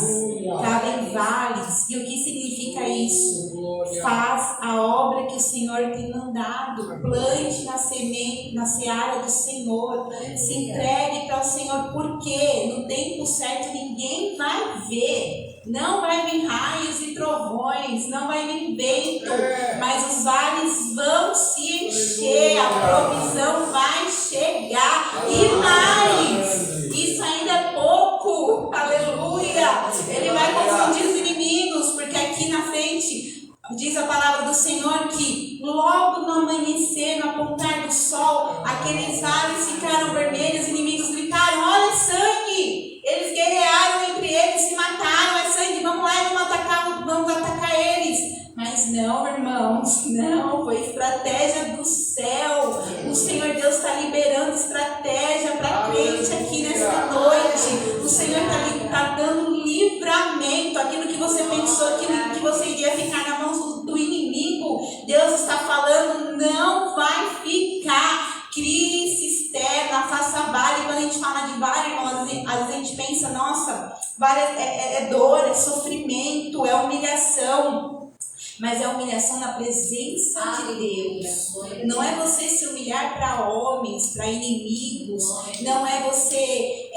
cavem vales. E o que significa isso? Faz a obra que o Senhor tem mandado. Plante na semente, na seara do Senhor. Se entregue para o Senhor, porque no tempo certo ninguém vai ver. Não vai vir raios e trovões, não vai vir vento, mas os vales vão se encher, a provisão vai chegar. E mais, isso ainda é pouco, aleluia. Ele vai confundir os inimigos, porque aqui na frente diz a palavra do Senhor que logo no amanhecer, no apontar do sol, aqueles vales ficaram vermelhos, os inimigos gritaram: olha, sangue! Eles guerrearam entre eles, se mataram, é sangue, vamos lá, vamos atacar eles. Mas não, irmãos, não, foi estratégia do céu. O Senhor Deus está liberando estratégia para crente aqui nessa noite. O Senhor está dando livramento. Aquilo que você pensou, aquilo que você iria ficar na mão do inimigo, Deus está falando, não vai ficar. Crie cisterna, faça vale. Quando a gente fala de vale, irmão, às vezes a gente pensa, nossa, vale é dor, é sofrimento, é humilhação. Mas é humilhação na presença de Deus. Não é você se humilhar para homens, para inimigos. Não é você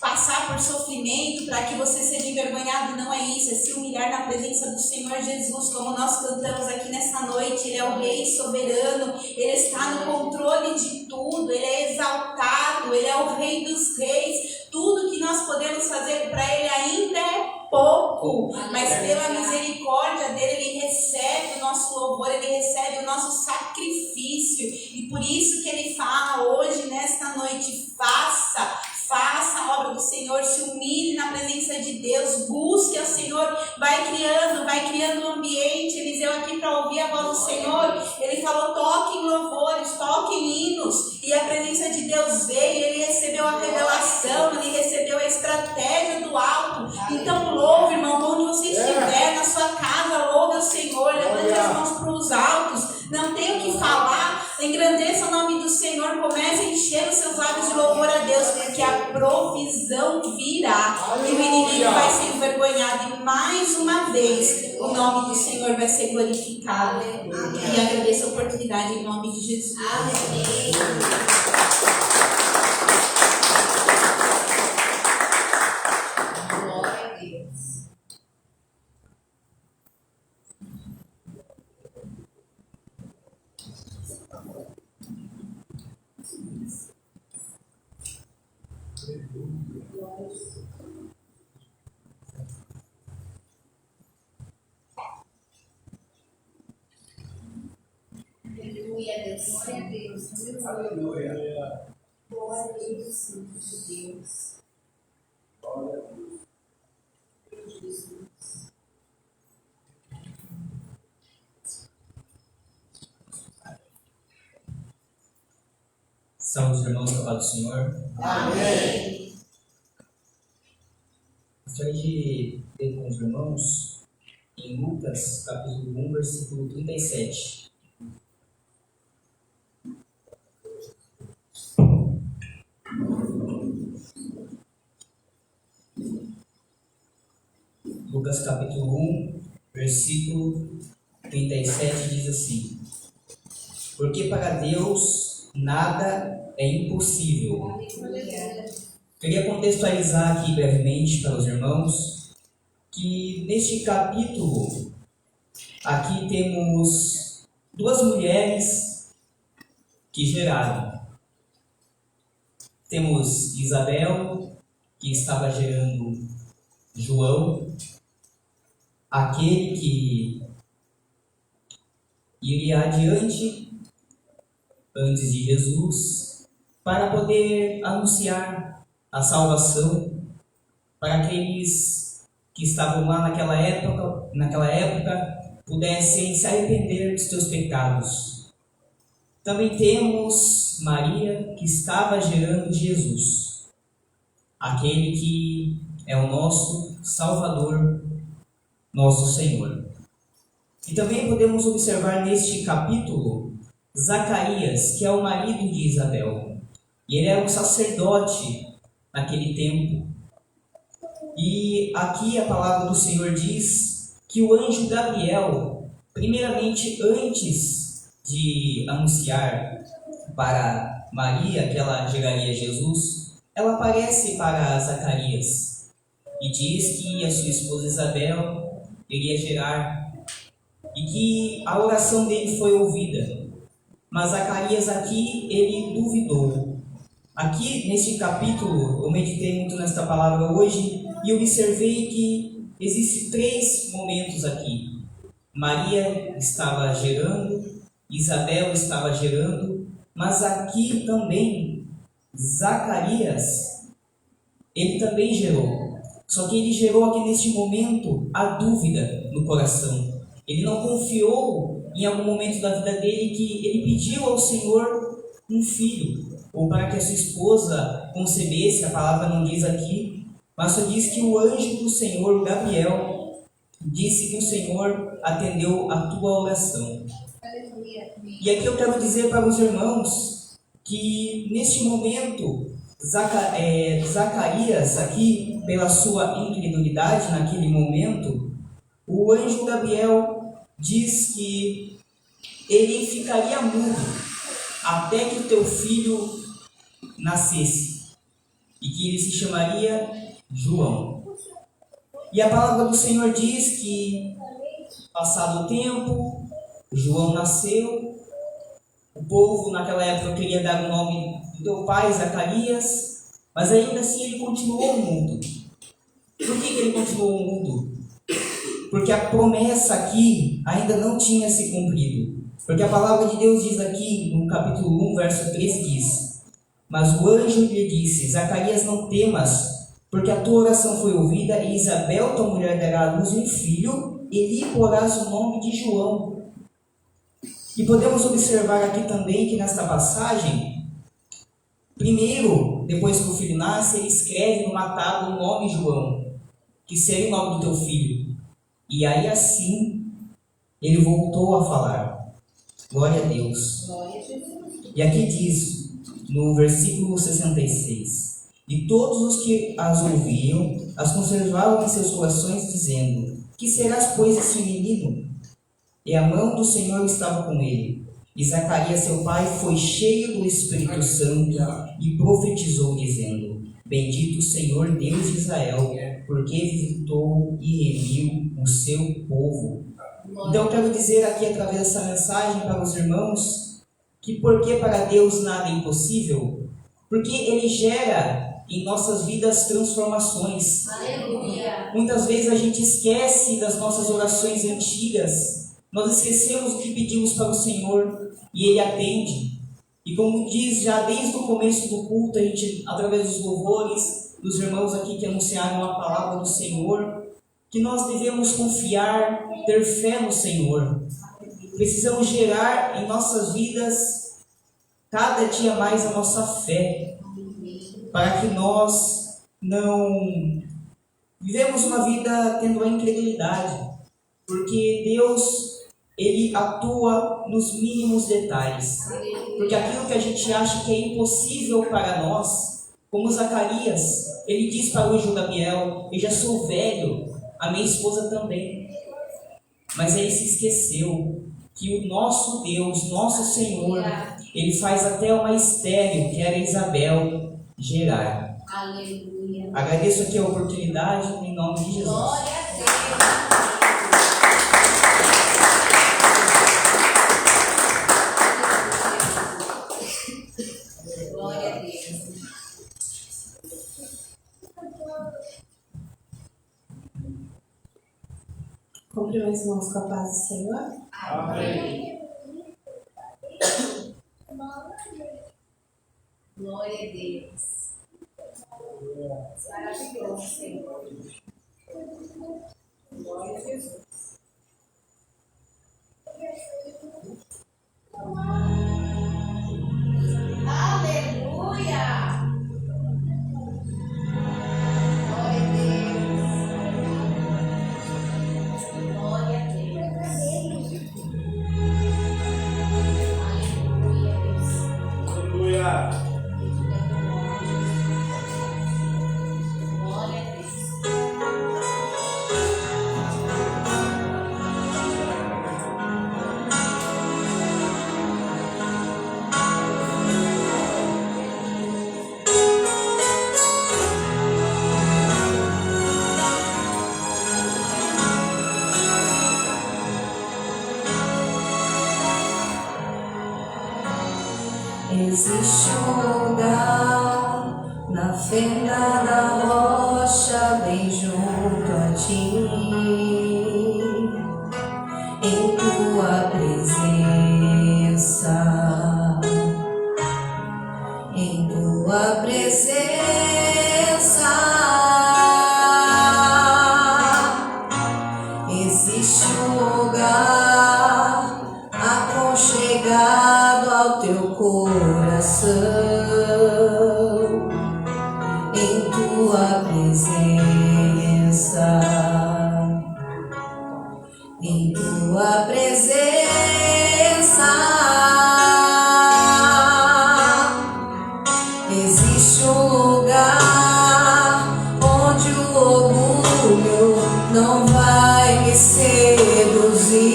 passar por sofrimento para que você seja envergonhado. Não é isso. É se humilhar na presença do Senhor Jesus, como nós cantamos aqui nessa noite. Ele é o Rei soberano. Ele está no controle de tudo. Ele é exaltado. Ele é o Rei dos reis. Tudo que nós podemos fazer para Ele ainda é pouco, mas pela misericórdia dele, Ele recebe o nosso louvor, Ele recebe o nosso sacrifício. E por isso que Ele fala hoje, nesta noite, faça a obra do Senhor, se humilhe na presença de Deus, busque ao Senhor, vai criando um ambiente. Eliseu aqui para ouvir a voz do Senhor, ele falou: toquem louvores, toquem hinos, e a presença de Deus veio, ele recebeu a revelação, ele recebeu a estratégia do alto. Então louve, irmão, onde você estiver, na sua casa, louve ao Senhor, levante as mãos para os altos, não tem o que falar, engrandeça o nome do Senhor, comece a encher os seus lábios de louvor a Deus, porque a provisão virá e o inimigo vai ser envergonhado, e mais uma vez o nome do Senhor vai ser glorificado. E agradeço a oportunidade em nome de Jesus. Amém. Glória a Deus. Aleluia, Deus. Glória a Deus. Aleluia. Glória a Deus, Santo de Deus. Glória a Deus. Jesus. Salve os irmãos da paz do Senhor. Amém. Gostaria de ler com os irmãos em Lucas, capítulo 1, versículo 37. Lucas capítulo 1, versículo 37 diz assim: porque para Deus nada é impossível. Queria contextualizar aqui brevemente para os irmãos que neste capítulo aqui temos duas mulheres que geraram. Temos Isabel, que estava gerando João, aquele que iria adiante antes de Jesus para poder anunciar a salvação para aqueles que estavam lá naquela época pudessem se arrepender dos seus pecados. Também temos Maria, que estava gerando Jesus, aquele que é o nosso Salvador, nosso Senhor. E também podemos observar neste capítulo Zacarias, que é o marido de Isabel. E ele era um sacerdote naquele tempo. E aqui a palavra do Senhor diz que o anjo Gabriel, primeiramente antes de anunciar para Maria que ela geraria Jesus, ela aparece para Zacarias e diz que a sua esposa Isabel iria gerar e que a oração dele foi ouvida. Mas Zacarias aqui, ele duvidou. Aqui neste capítulo, eu meditei muito nesta palavra hoje e observei que existem 3 momentos aqui. Maria estava gerando, Isabel estava gerando, mas aqui também Zacarias, ele também gerou. Só que ele gerou aqui neste momento a dúvida no coração. Ele não confiou em algum momento da vida dele que ele pediu ao Senhor um filho, ou para que a sua esposa concebesse. A palavra não diz aqui, mas só diz que o anjo do Senhor, Gabriel, disse que o Senhor atendeu a tua oração. E aqui eu quero dizer para os irmãos que neste momento Zacarias aqui, pela sua incredulidade naquele momento, o anjo Gabriel diz que ele ficaria mudo até que o teu filho nascesse e que ele se chamaria João. E a palavra do Senhor diz que, passado o tempo, João nasceu. O povo naquela época queria dar o nome do teu pai, Zacarias, mas ainda assim ele continuou mudo. Por que ele continuou mudo? Porque a promessa aqui ainda não tinha se cumprido. Porque a palavra de Deus diz aqui, no capítulo 1, verso 13, diz: mas o anjo lhe disse: Zacarias, não temas, porque a tua oração foi ouvida, e Isabel, tua mulher, dará à luz um filho, e lhe porás o nome de João. E podemos observar aqui também que nesta passagem, primeiro, depois que o filho nasce, ele escreve numa tábua o nome João, que seria o nome do teu filho. E aí assim, ele voltou a falar. Glória a Deus. E aqui diz, no versículo 66, e todos os que as ouviam, as conservavam em seus corações, dizendo: que serás, pois, esse menino? E a mão do Senhor estava com ele. E Zacarias, seu pai, foi cheio do Espírito Santo e profetizou, dizendo: bendito o Senhor Deus de Israel, porque visitou e remiu o seu povo. Então eu quero dizer aqui, através dessa mensagem para os irmãos, que porque para Deus nada é impossível, porque Ele gera em nossas vidas transformações. Aleluia. Muitas vezes a gente esquece das nossas orações antigas, nós esquecemos o que pedimos para o Senhor e Ele atende. E como diz já desde o começo do culto, a gente, através dos louvores, dos irmãos aqui que anunciaram a palavra do Senhor, que nós devemos confiar, ter fé no Senhor. Precisamos gerar em nossas vidas cada dia mais a nossa fé, para que nós não vivemos uma vida tendo a incredulidade, porque Deus, Ele atua nos mínimos detalhes, porque aquilo que a gente acha que é impossível para nós, como Zacarias, ele diz para o anjo Gabriel: eu já sou velho, a minha esposa também. Mas ele se esqueceu que o nosso Deus, nosso Senhor, Ele faz até uma estéril, que era Isabel, gerar. Aleluia. Agradeço aqui a oportunidade, em nome de Jesus. Glória a Deus. Glória a Deus. Cumprimento os irmãos com a paz do Senhor. Amém. Glória a Deus. Maravilhoso, Senhor. Glória a Jesus. Aleluia. Glória a Deus. Glória a Deus. Aleluia. Existe um lugar na fenda da rocha, bem junto a ti, em tua presença, em tua presença. Existe um lugar aconchegado ao teu coração, em tua presença, em tua presença. Existe um lugar onde o orgulho não vai me seduzir,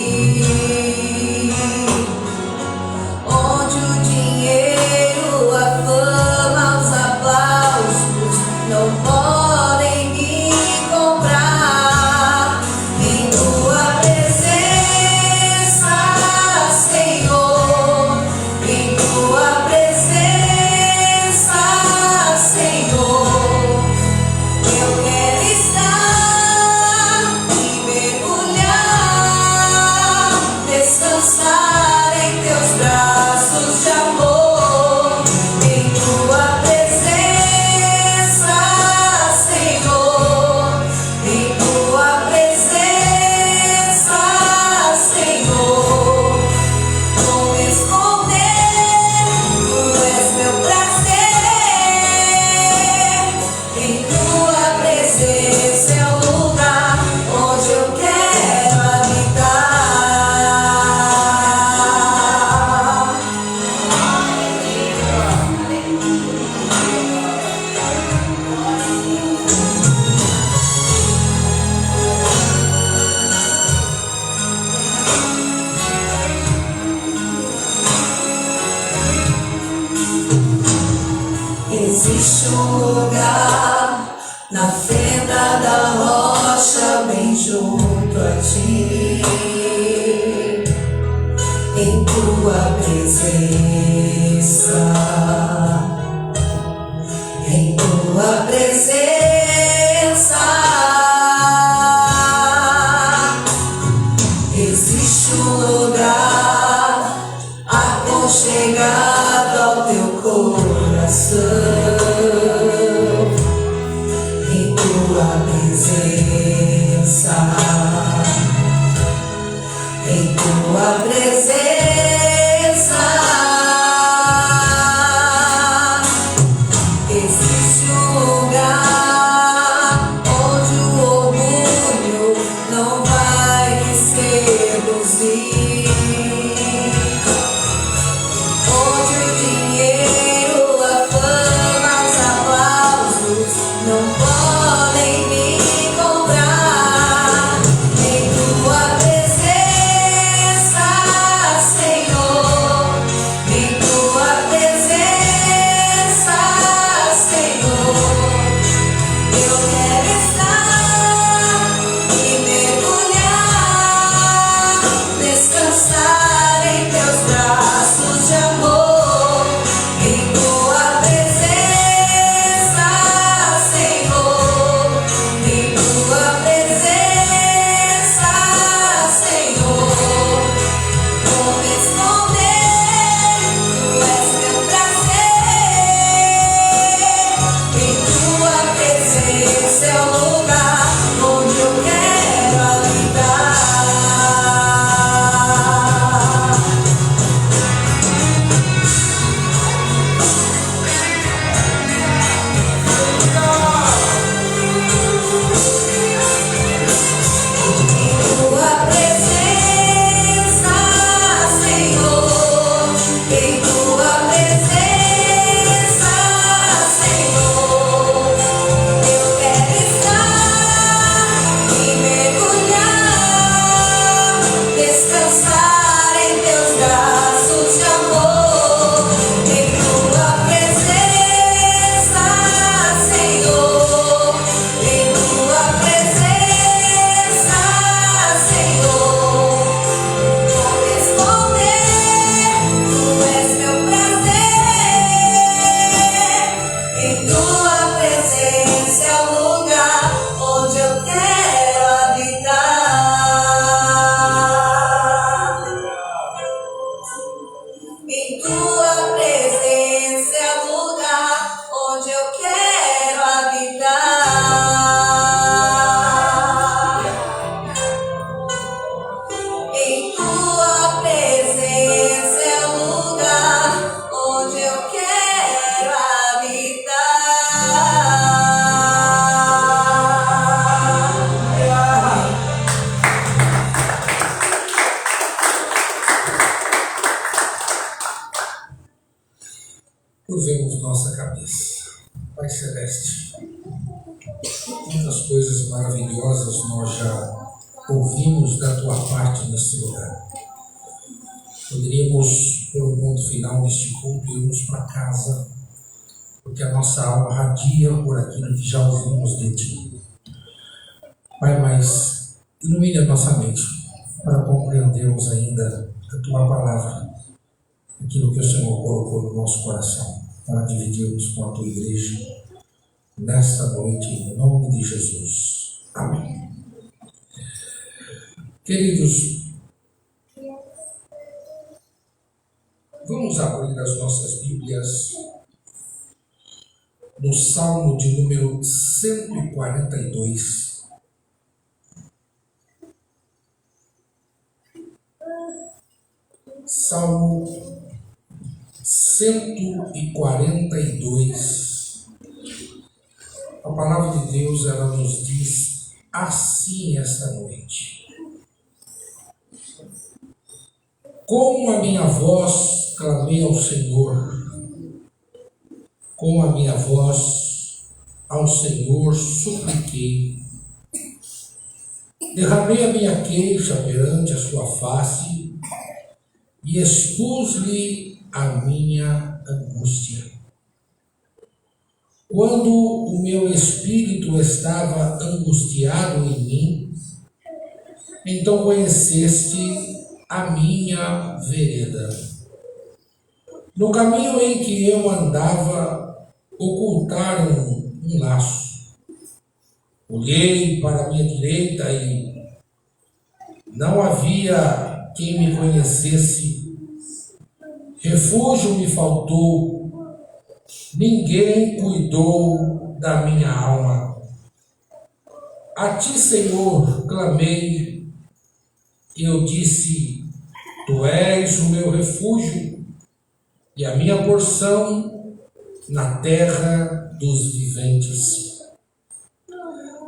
onde o dinheiro, a fama, os aplausos não podem me comprar. Em tua presença, Senhor, em tua presença, Senhor, eu quero estar e mergulhar, descansar em teus braços de amor. Em tua presença, Senhor, em tua presença, Senhor, vou me esconder, tu és meu prazer. Em tua presença é o lugar onde eu quero habitar. Existe um lugar na fenda da rocha, bem junto a ti, em tua presença, em tua presença. Existe um lugar aconchegado ao teu coração, em tua presença, em tua presença. Curvemos nossa cabeça. Pai Celeste, quantas coisas maravilhosas nós já ouvimos da Tua parte neste lugar. Poderíamos, pelo ponto final deste culto, irmos para casa, porque a nossa alma radia por aquilo que já ouvimos de Ti. Pai, mas ilumine a nossa mente para compreendermos ainda a Tua palavra, aquilo que o Senhor colocou no nosso coração, para dividirmos com a Tua igreja nesta noite, em nome de Jesus. Amém. Queridos, vamos abrir as nossas Bíblias no Salmo de número 142. Salmo 142. A palavra de Deus, ela nos diz assim esta noite: com a minha voz clamei ao Senhor, com a minha voz ao Senhor supliquei, derramei a minha queixa perante a sua face e expus-lhe a minha angústia. Quando o meu espírito estava angustiado em mim, então conheceste a minha vereda. No caminho em que eu andava, ocultaram um laço. Olhei para a minha direita e não havia quem me conhecesse. Refúgio me faltou, ninguém cuidou da minha alma. A Ti, Senhor, clamei, e eu disse: Tu és o meu refúgio e a minha porção na terra dos viventes.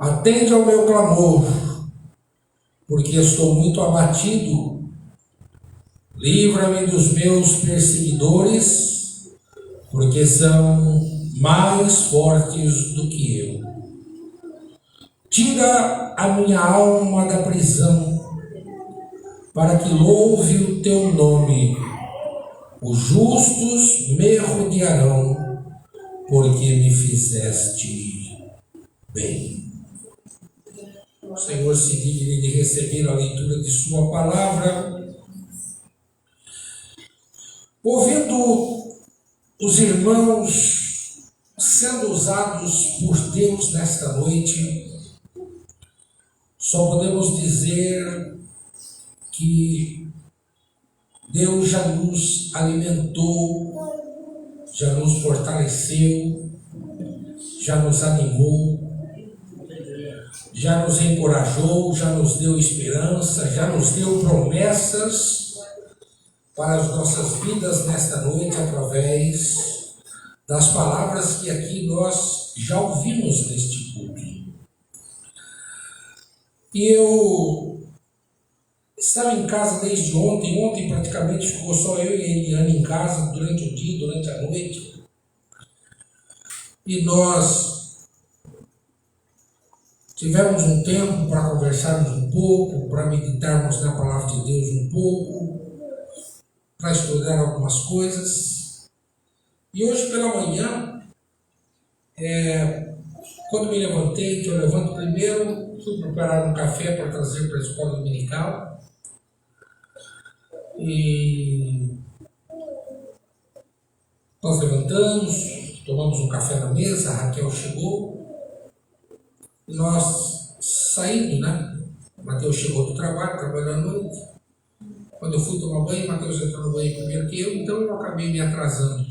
Atende ao meu clamor, porque estou muito abatido. Livra-me dos meus perseguidores, porque são mais fortes do que eu. Tira a minha alma da prisão, para que louve o Teu nome. Os justos me rodearão, porque me fizeste bem. O Senhor se digne de receber a leitura de Sua palavra. Ouvindo os irmãos sendo usados por Deus nesta noite, só podemos dizer que Deus já nos alimentou, já nos fortaleceu, já nos animou, já nos encorajou, já nos deu esperança, já nos deu promessas para as nossas vidas nesta noite, através das palavras que aqui nós já ouvimos neste culto. E eu estava em casa desde ontem praticamente ficou só eu e a Eliane em casa durante o dia, durante a noite, e nós tivemos um tempo para conversarmos um pouco, para meditarmos na palavra de Deus um pouco, para estudar algumas coisas. E hoje pela manhã, quando me levantei, que eu levanto primeiro, fui preparar um café para trazer para a escola dominical. E nós levantamos, tomamos um café na mesa, a Raquel chegou, e nós saindo, né? O Mateus chegou do trabalho, trabalhou à noite. Quando eu fui tomar banho, o Mateus entrou no banho primeiro que eu, então eu acabei me atrasando.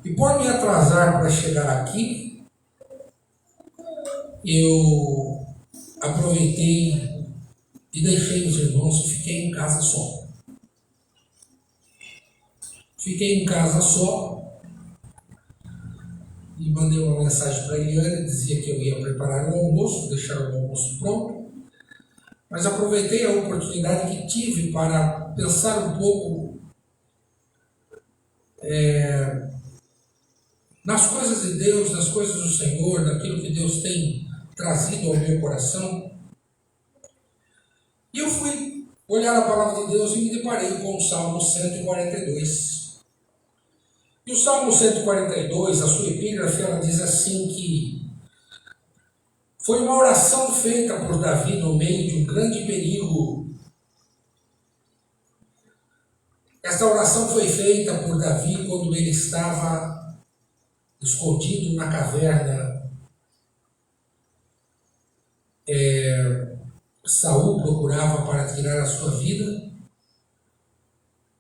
E por me atrasar para chegar aqui, eu aproveitei e deixei os irmãos e fiquei em casa só. Fiquei em casa só e mandei uma mensagem para a Eliane, dizia que eu ia preparar o almoço, deixar o almoço pronto, mas aproveitei a oportunidade que tive para pensar um pouco nas coisas de Deus, nas coisas do Senhor, naquilo que Deus tem trazido ao meu coração. E eu fui olhar a palavra de Deus e me deparei com o Salmo 142. E o Salmo 142, a sua epígrafe, ela diz assim que foi uma oração feita por Davi no meio de um grande perigo. Esta oração foi feita por Davi quando ele estava escondido na caverna. Saul procurava para tirar a sua vida,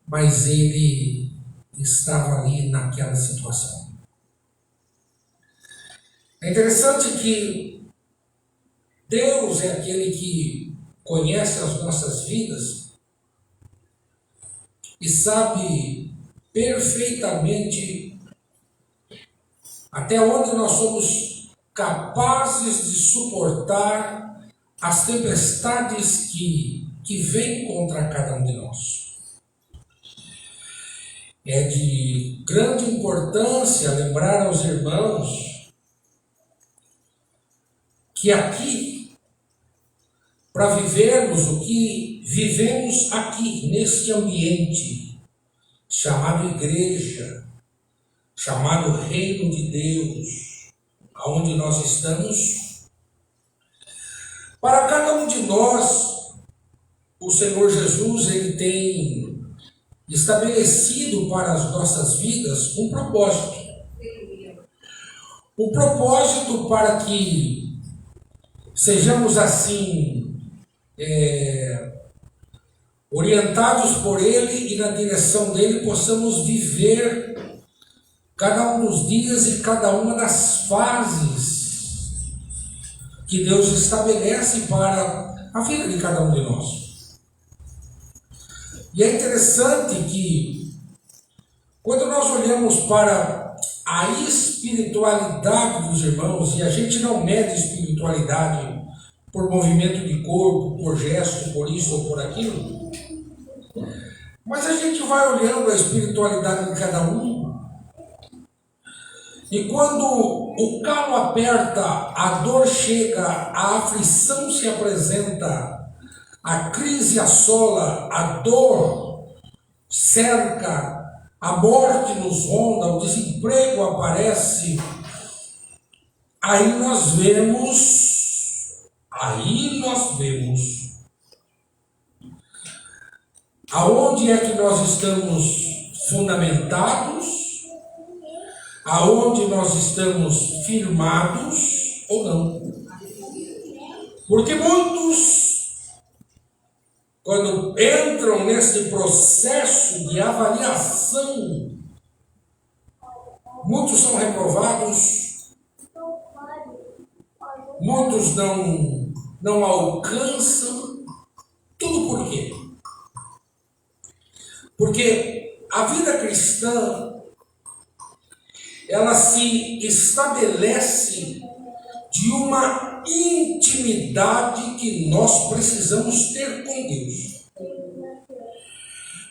mas ele estava ali naquela situação. É interessante que Deus é aquele que conhece as nossas vidas e sabe perfeitamente até onde nós somos capazes de suportar as tempestades que vêm contra cada um de nós. É de grande importância lembrar aos irmãos que aqui, para vivermos o que vivemos aqui, neste ambiente chamado igreja, chamado reino de Deus, aonde nós estamos, para cada um de nós, o Senhor Jesus, ele tem estabelecido para as nossas vidas um propósito. Um propósito para que sejamos assim, orientados por Ele e na direção dEle possamos viver cada um dos dias e cada uma das fases que Deus estabelece para a vida de cada um de nós. E é interessante que, quando nós olhamos para a espiritualidade dos irmãos, e a gente não mede espiritualidade por movimento de corpo, por gesto, por isso ou por aquilo, mas a gente vai olhando a espiritualidade de cada um, e quando o calo aperta, a dor chega, a aflição se apresenta, a crise assola, a dor cerca, a morte nos ronda, o desemprego aparece, aí nós vemos aonde é que nós estamos fundamentados, aonde nós estamos firmados ou não. Porque muitos, quando entram nesse processo de avaliação, muitos são reprovados, muitos não alcançam. Tudo por quê? Porque a vida cristã, ela se estabelece de uma intimidade que nós precisamos ter com Deus.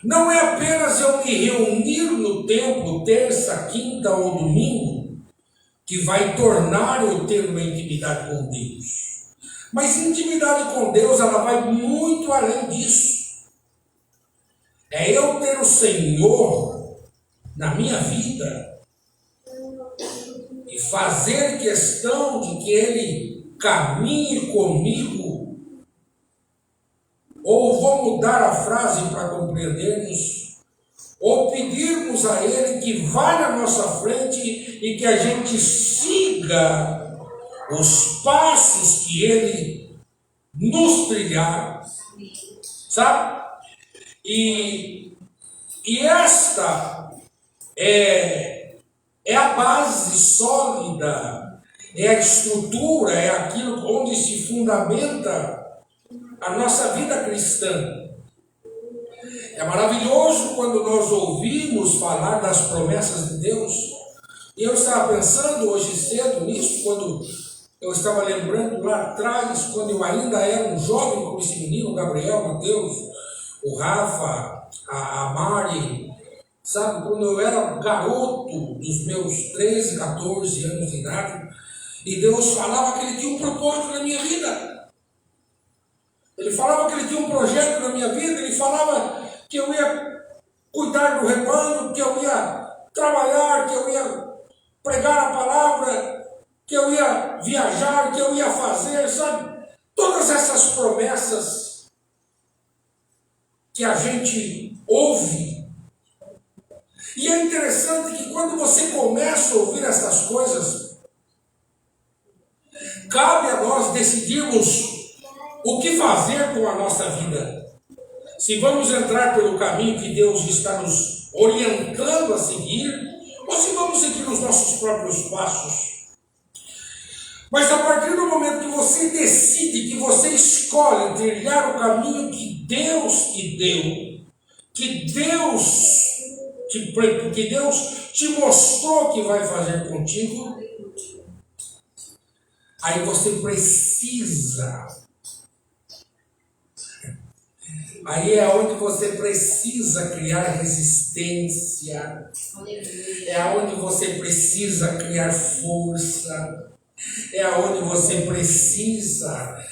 Não é apenas eu me reunir no templo terça, quinta ou domingo que vai tornar eu ter uma intimidade com Deus. Mas intimidade com Deus, ela vai muito além disso. É eu ter o Senhor na minha vida e fazer questão de que Ele caminhe comigo. Ou vou mudar a frase para compreendermos, ou pedirmos a Ele que vá na nossa frente e que a gente siga os passos que Ele nos trilhar, sabe? E esta é a base sólida, é a estrutura, é aquilo onde se fundamenta a nossa vida cristã. É maravilhoso quando nós ouvimos falar das promessas de Deus. E eu estava pensando hoje cedo nisso, quando eu estava lembrando lá atrás, quando eu ainda era um jovem com esse menino, Gabriel, Mateus, o Rafa, a Mari, Sabe, quando eu era garoto, dos meus 13, 14 anos de idade, e Deus falava que Ele tinha um propósito na minha vida. Ele falava que Ele tinha um projeto na minha vida, Ele falava que eu ia cuidar do rebanho, que eu ia trabalhar, que eu ia pregar a palavra, que eu ia viajar, que eu ia fazer, sabe? Todas essas promessas que a gente ouve. E é interessante que quando você começa a ouvir essas coisas, cabe a nós decidirmos o que fazer com a nossa vida. Se vamos entrar pelo caminho que Deus está nos orientando a seguir, ou se vamos seguir os nossos próprios passos. Mas a partir do momento que você decide, que você escolhe trilhar o caminho que Deus te deu, que Deus te mostrou que vai fazer contigo, aí você precisa. Aí é onde você precisa criar resistência. É onde você precisa criar força. É onde você precisa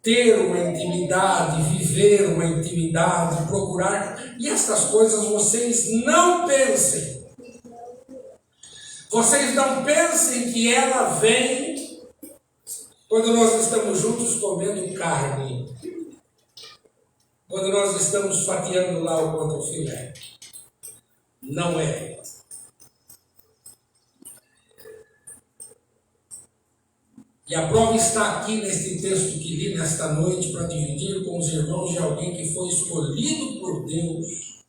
ter uma intimidade, viver uma intimidade, procurar. E essas coisas vocês não pensem. Vocês não pensem que ela vem quando nós estamos juntos comendo carne. Quando nós estamos fatiando lá o contrafilé. Não é. E a prova está aqui neste texto que li nesta noite para dividir com os irmãos de alguém que foi escolhido por Deus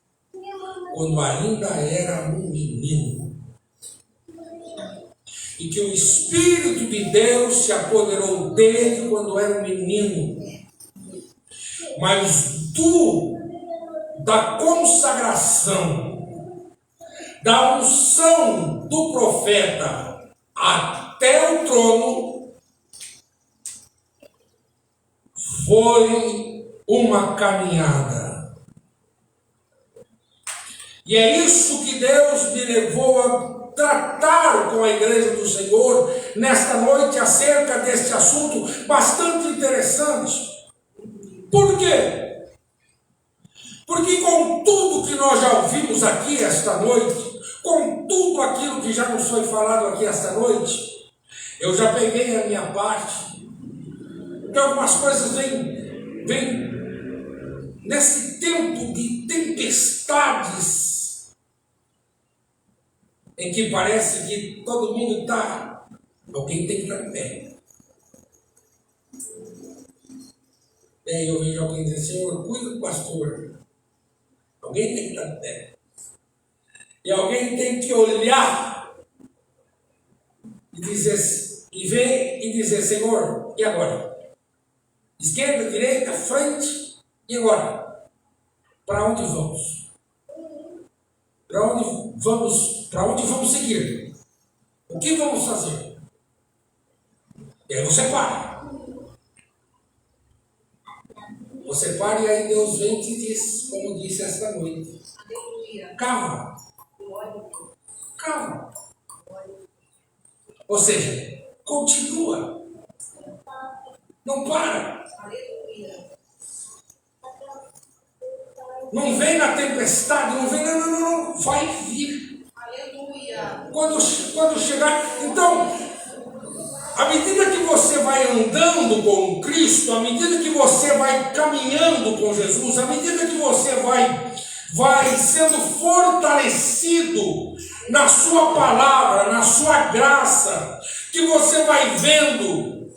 quando ainda era um menino. E que o Espírito de Deus se apoderou dele quando era um menino. Mas da consagração, da unção do profeta até o trono, foi uma caminhada. E é isso que Deus me levou a tratar com a igreja do Senhor nesta noite acerca deste assunto bastante interessante. Por quê? Porque com tudo que nós já ouvimos aqui esta noite, com tudo aquilo que já nos foi falado aqui esta noite, eu já peguei a minha parte. Porque algumas coisas vêm nesse tempo de tempestades, em que parece que todo mundo está, alguém tem que estar em pé. Aí eu vejo alguém dizer, Senhor, cuida do pastor. Alguém tem que estar em pé. E alguém tem que olhar e dizer, e ver e dizer, Senhor, e agora? Esquerda, direita, frente, e agora? Para onde vamos? Para onde vamos seguir? O que vamos fazer? E aí você para. Você para e aí Deus vem e te diz, como disse esta noite. Calma. Calma. Ou seja, continua. Não para. Não vem na tempestade, não vem, não, vai vir. Aleluia. Quando chegar, então, à medida que você vai andando com Cristo, à medida que você vai caminhando com Jesus, à medida que você vai sendo fortalecido na sua palavra, na sua graça, que você vai vendo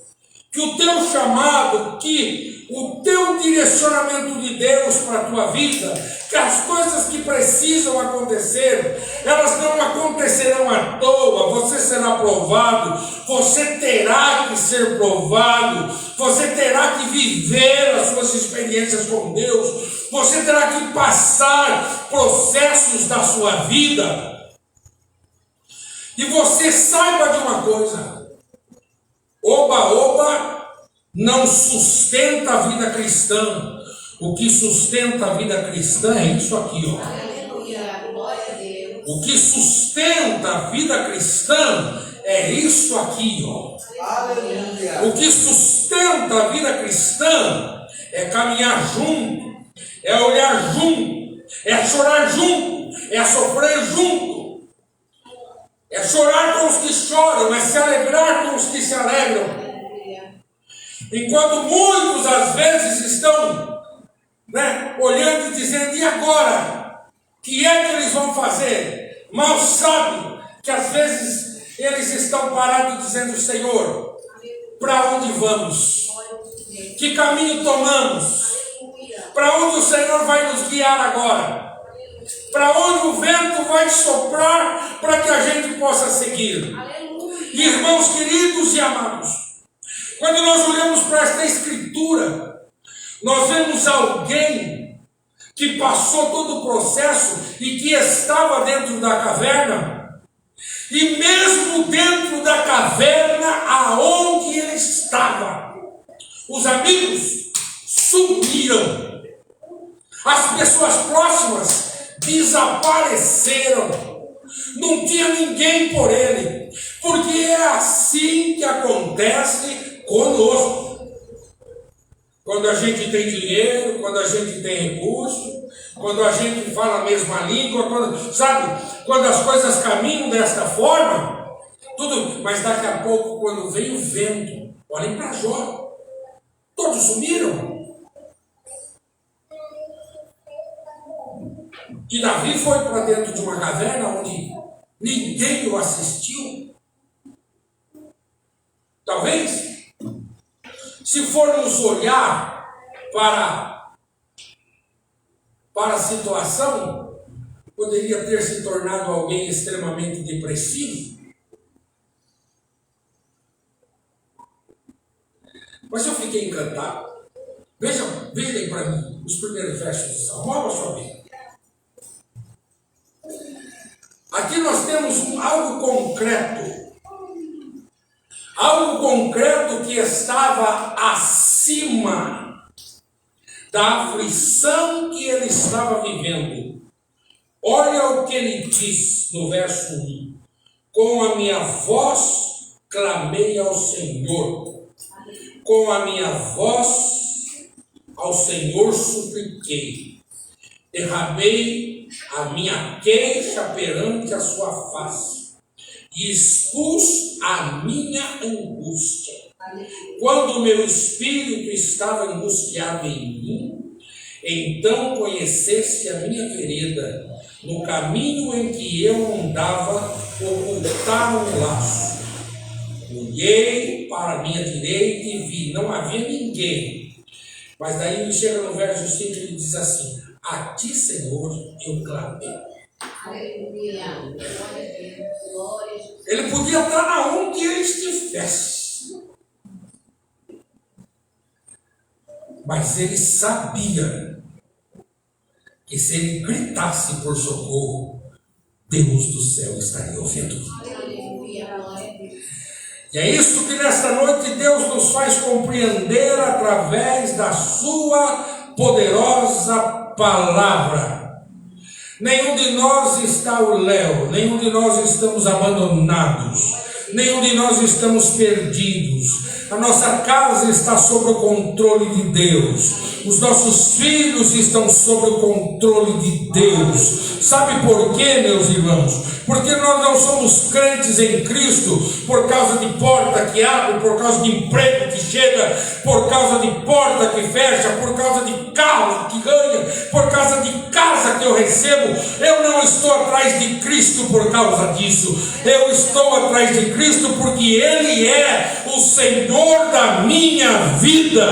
que o teu chamado, que o teu direcionamento de Deus para a tua vida, que as coisas que precisam acontecer, elas não acontecerão à toa, você será provado, você terá que ser provado, você terá que viver as suas experiências com Deus, você terá que passar processos da sua vida. E você saiba de uma coisa, oba-oba não sustenta a vida cristã. O que sustenta a vida cristã é isso aqui, ó. Aleluia. Glória a Deus. O que sustenta a vida cristã é isso aqui, ó. Aleluia. O que sustenta a vida cristã é caminhar junto, é olhar junto, é chorar junto, é sofrer junto, é chorar com os que choram, é se alegrar com os que se alegram. Enquanto muitos às vezes estão, olhando e dizendo: e agora? O que é que eles vão fazer? Mal sabem que às vezes eles estão parados dizendo: Senhor, para onde vamos? Que caminho tomamos? Para onde o Senhor vai nos guiar agora? Para onde o vento vai soprar para que a gente possa seguir? Irmãos queridos e amados, quando nós olhamos para esta escritura, nós vemos alguém que passou todo o processo e que estava dentro da caverna, e mesmo dentro da caverna aonde ele estava, os amigos sumiram, as pessoas próximas desapareceram, não tinha ninguém por ele, porque é assim que acontece conosco. Quando a gente tem dinheiro, quando a gente tem recurso, quando a gente fala a mesma língua, quando as coisas caminham desta forma, tudo, mas daqui a pouco, quando vem o vento, olhem para Jó, todos sumiram. E Davi foi para dentro de uma caverna onde ninguém o assistiu. Talvez, se formos olhar para a situação, poderia ter se tornado alguém extremamente depressivo. Mas eu fiquei encantado. Vejam para mim os primeiros versos do Salmo. Olha só bem. Aqui nós temos algo concreto que estava acima da aflição que ele estava vivendo. Olha o que ele diz no verso 1: com a minha voz clamei ao Senhor, com a minha voz ao Senhor supliquei, derramei a minha queixa perante a sua face e expus a minha angústia. Quando o meu espírito estava angustiado em mim, então conheceste a minha vereda, no caminho em que eu andava, ocultaram um laço. Olhei para a minha direita e vi, não havia ninguém. Mas daí ele chega no verso 5 e ele diz assim: a ti, Senhor, eu clamei. Aleluia. Glória a Deus. Glória a Jesus. Ele podia estar onde ele estivesse, mas ele sabia que se ele gritasse por socorro, Deus do céu estaria ouvindo. Aleluia. Glória a Deus. E é isso que nesta noite Deus nos faz compreender através da sua poderosa palavra. Nenhum de nós está ao léu, nenhum de nós estamos abandonados, nenhum de nós estamos perdidos. A nossa casa está sob o controle de Deus, os nossos filhos estão sob o controle de Deus. Sabe por quê, meus irmãos? Porque nós não somos crentes em Cristo por causa de porta que abre, por causa de emprego que chega, por causa de porta que fecha, por causa de carro que ganha, por causa de casa que eu recebo. Eu não estou atrás de Cristo por causa disso. Eu estou atrás de Cristo porque Ele é o Senhor da minha vida.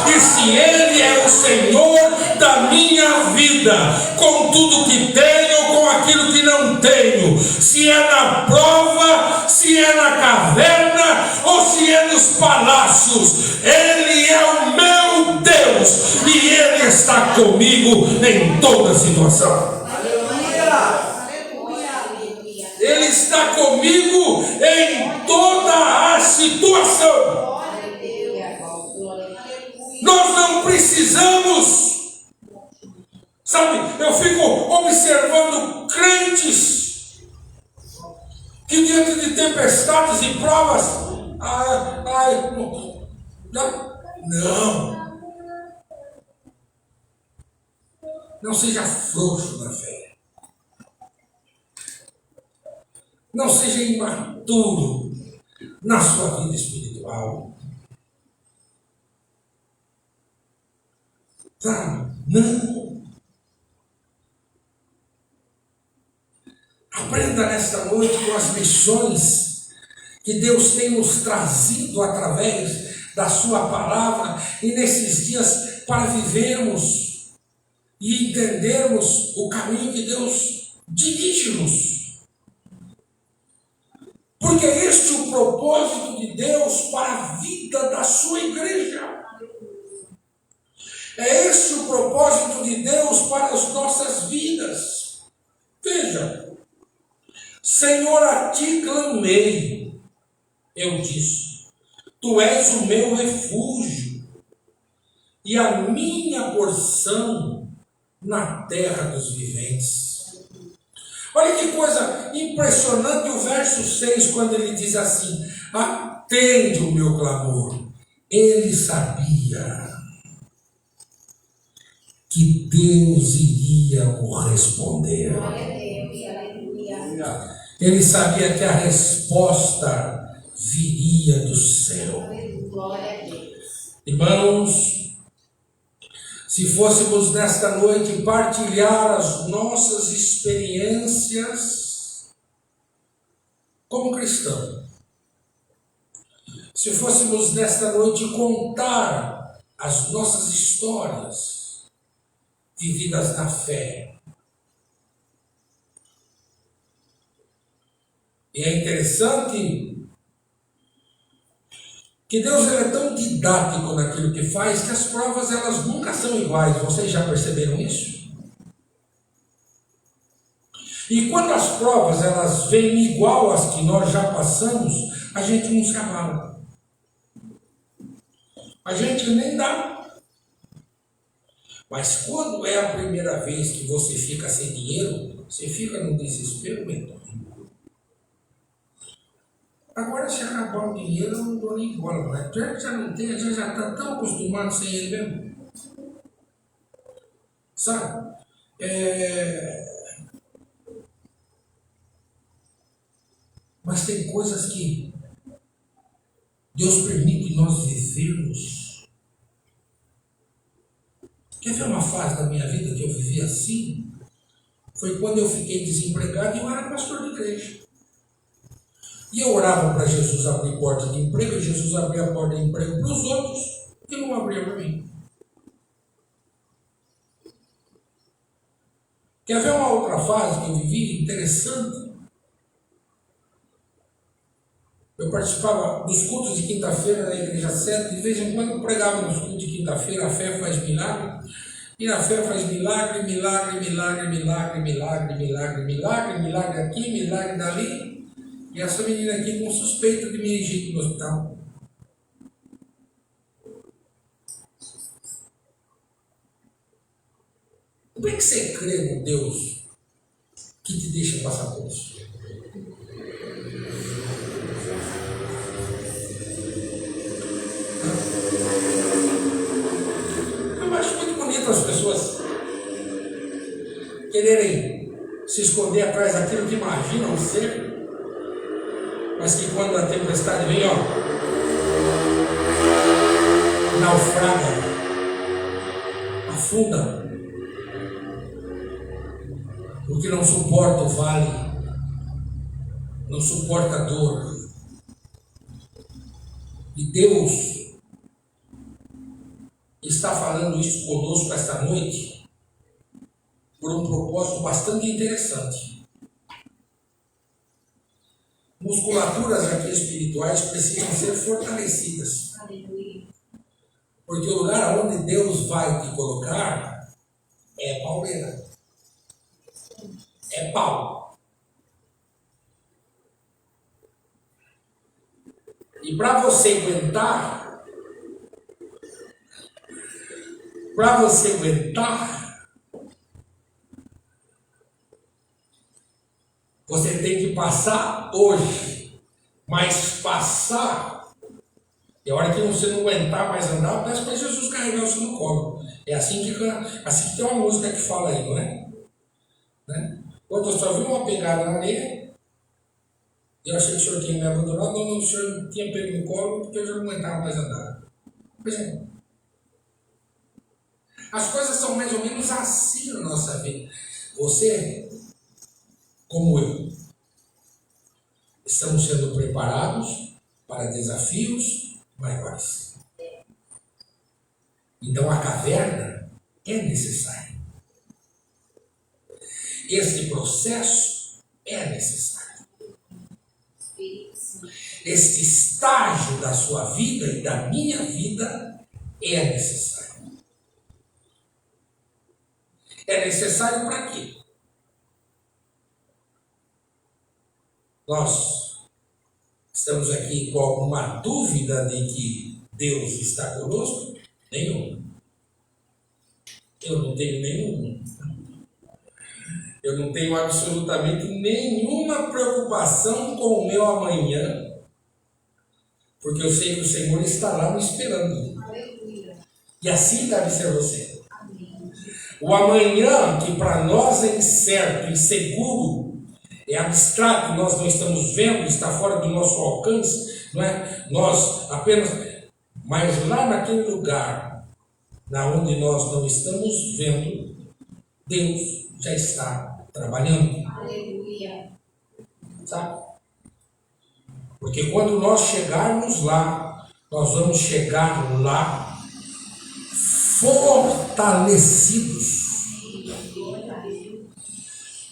E se Ele é o Senhor da minha vida, com tudo que tenho, com aquilo que não tenho, se é na prova, se é na caverna ou se é nos palácios, Ele é o meu Deus e Ele está comigo em toda situação. Ele está comigo em toda a situação. Nós não precisamos Sabe, eu fico observando crentes que diante de tempestades e provas, não seja frouxo na fé. Não seja imaturo na sua vida espiritual. Sabe? Não. Aprenda nesta noite com as lições que Deus tem nos trazido através da sua palavra e nesses dias para vivermos e entendermos o caminho que Deus dirige-nos. Porque este é o propósito de Deus para a vida da sua igreja. É este o propósito de Deus para as nossas vidas. Veja, Senhor, a ti clamei, eu disse, tu és o meu refúgio e a minha porção na terra dos viventes. Olha que coisa impressionante o verso 6, quando ele diz assim: atende o meu clamor. Ele sabia que Deus iria o responder. Ele sabia que a resposta viria do céu. Irmãos, se fôssemos nesta noite partilhar as nossas experiências como cristão, se fôssemos nesta noite contar as nossas histórias vividas na fé, e é interessante que Deus é tão didático naquilo que faz, que as provas elas nunca são iguais. Vocês já perceberam isso? E quando as provas elas vêm igual às que nós já passamos, a gente não se abala. A gente nem dá. Mas quando é a primeira vez que você fica sem dinheiro, você fica no desespero mental. Agora, se acabar o dinheiro, eu não dou nem bola, mas já que já não tem, já está tão acostumado sem ele mesmo. Sabe? Mas tem coisas que Deus permite nós vivermos. Quer ver uma fase da minha vida que eu vivi assim? Foi quando eu fiquei desempregado e eu era pastor de igreja. E eu orava para Jesus abrir porta de emprego, e Jesus abria a porta de emprego para os outros, e não abria para mim. Quer ver uma outra fase que eu vivi interessante? Eu participava dos cultos de quinta-feira da Igreja 7, de vez em quando eu pregava nos cultos de quinta-feira, a fé faz milagre, e a fé faz milagre, milagre, milagre, milagre, milagre, milagre, milagre, milagre aqui, milagre dali. E essa menina aqui com suspeita de meningite no hospital. Como é que você crê no Deus que te deixa passar por isso? Eu acho muito bonito as pessoas quererem se esconder atrás daquilo que imaginam ser, mas que quando a tempestade vem, naufraga, afunda, porque não suporta o vale, não suporta a dor. E Deus está falando isso conosco esta noite por um propósito bastante interessante. Musculaturas aqui espirituais precisam ser fortalecidas. Porque o lugar onde Deus vai te colocar é pauleira. É pau. E para você aguentar, Você tem que passar hoje. Mas passar, e a hora que você não aguentar mais andar, peça para Jesus carregar você no colo. É assim que tem uma música que fala aí, não é? Né? Quando eu só vi uma pegada na areia, eu achei que o senhor tinha me abandonado, não, o senhor tinha pego no colo porque eu já não aguentava mais andar. Pois é. As coisas são mais ou menos assim na nossa vida. Você, como eu, estamos sendo preparados para desafios maiores. Então a caverna é necessária. Este processo é necessário. Este estágio da sua vida e da minha vida é necessário. É necessário para quê? Nós estamos aqui com alguma dúvida de que Deus está conosco? Nenhuma. Eu não tenho nenhuma. Eu não tenho absolutamente nenhuma preocupação com o meu amanhã, porque eu sei que o Senhor está lá me esperando. E assim deve ser você. O amanhã, que para nós é incerto, inseguro, é abstrato, nós não estamos vendo, está fora do nosso alcance, não é? Nós apenas, mas lá naquele lugar, na onde nós não estamos vendo, Deus já está trabalhando. Aleluia. Sabe? Porque quando nós chegarmos lá, nós vamos chegar lá fortalecidos.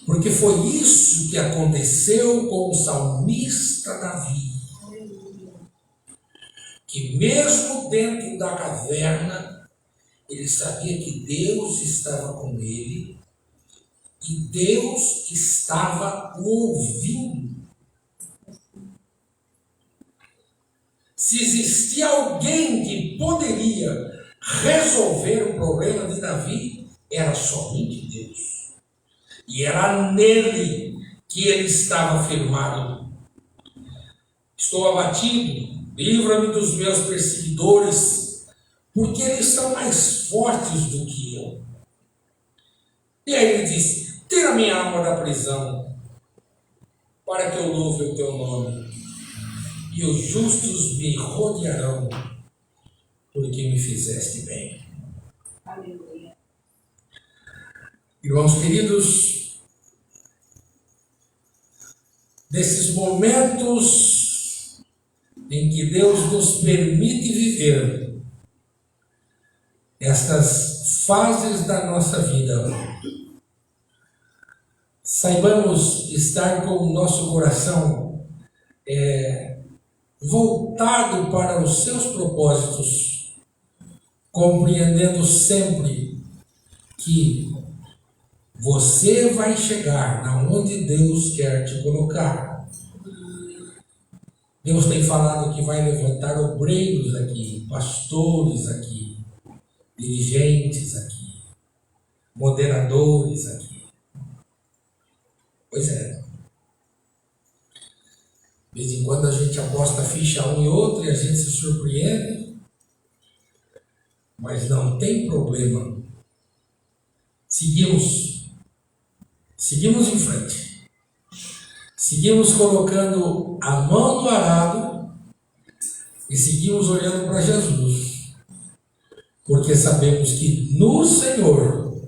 Porque foi isso que aconteceu com o salmista Davi. Que mesmo dentro da caverna, ele sabia que Deus estava com ele e Deus estava o ouvindo. Se existia alguém que poderia resolver o problema de Davi, era somente Deus. E era nele que ele estava firmado. Estou abatido, livra-me dos meus perseguidores, porque eles são mais fortes do que eu. E aí ele disse: tira minha alma da prisão, para que eu louve o teu nome, e os justos me rodearão, porque me fizeste bem. Aleluia. Irmãos queridos, nesses momentos em que Deus nos permite viver estas fases da nossa vida, saibamos estar com o nosso coração voltado para os seus propósitos, compreendendo sempre que você vai chegar na onde Deus quer te colocar. Deus tem falado que vai levantar obreiros aqui, pastores aqui, dirigentes aqui, moderadores aqui. Pois é. De vez em quando a gente aposta ficha um e outro e a gente se surpreende, mas não tem problema. Seguimos em frente. Seguimos colocando a mão no arado e seguimos olhando para Jesus. Porque sabemos que no Senhor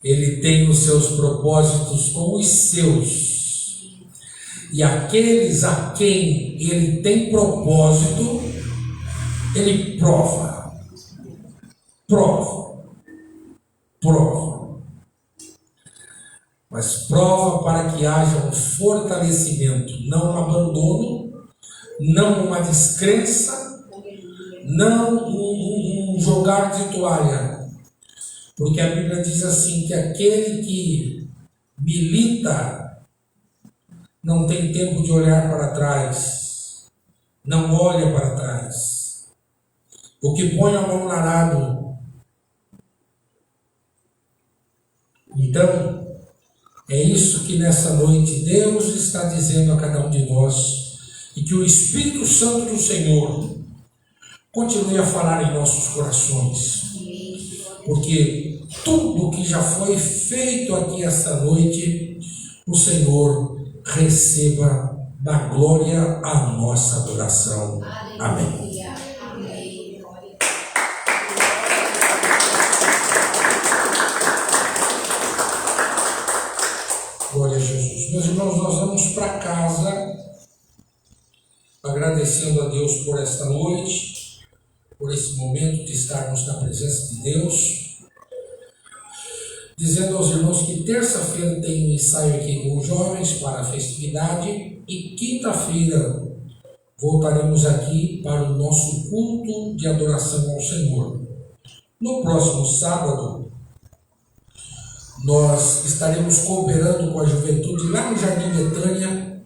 Ele tem os seus propósitos com os seus. E aqueles a quem Ele tem propósito, Ele prova. Mas prova para que haja um fortalecimento, não um abandono, não uma descrença, não um jogar de toalha. Porque a Bíblia diz assim, que aquele que milita não tem tempo de olhar para trás, não olha para trás. O que põe a mão no arado. Então, É isso que nessa noite Deus está dizendo a cada um de nós, e que o Espírito Santo do Senhor continue a falar em nossos corações, porque tudo que já foi feito aqui esta noite, o Senhor receba da glória a nossa adoração. Amém. Glória a Jesus. Meus irmãos, nós vamos para casa agradecendo a Deus por esta noite, por esse momento de estarmos na presença de Deus, dizendo aos irmãos que terça-feira tem um ensaio aqui com os jovens para a festividade e quinta-feira voltaremos aqui para o nosso culto de adoração ao Senhor. No próximo sábado, nós estaremos cooperando com a juventude lá no Jardim Betânia.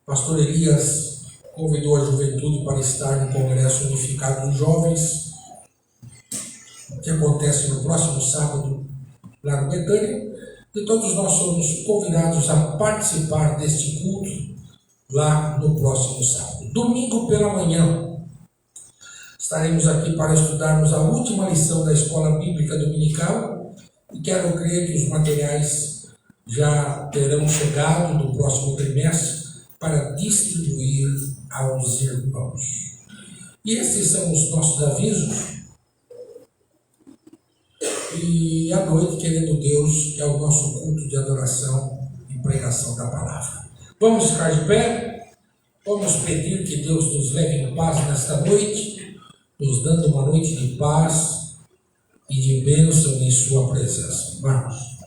Pastor Elias convidou a juventude para estar no Congresso Unificado dos Jovens, que acontece no próximo sábado lá no Betânia, e todos nós somos convidados a participar deste culto lá no próximo sábado. Domingo pela manhã, estaremos aqui para estudarmos a última lição da Escola Bíblica Dominical, e quero crer que os materiais já terão chegado no próximo trimestre para distribuir aos irmãos. E esses são os nossos avisos. E à noite, querendo Deus, é o nosso culto de adoração e pregação da palavra. Vamos ficar de pé, vamos pedir que Deus nos leve em paz nesta noite, nos dando uma noite de paz e de bênção em sua presença. Vamos.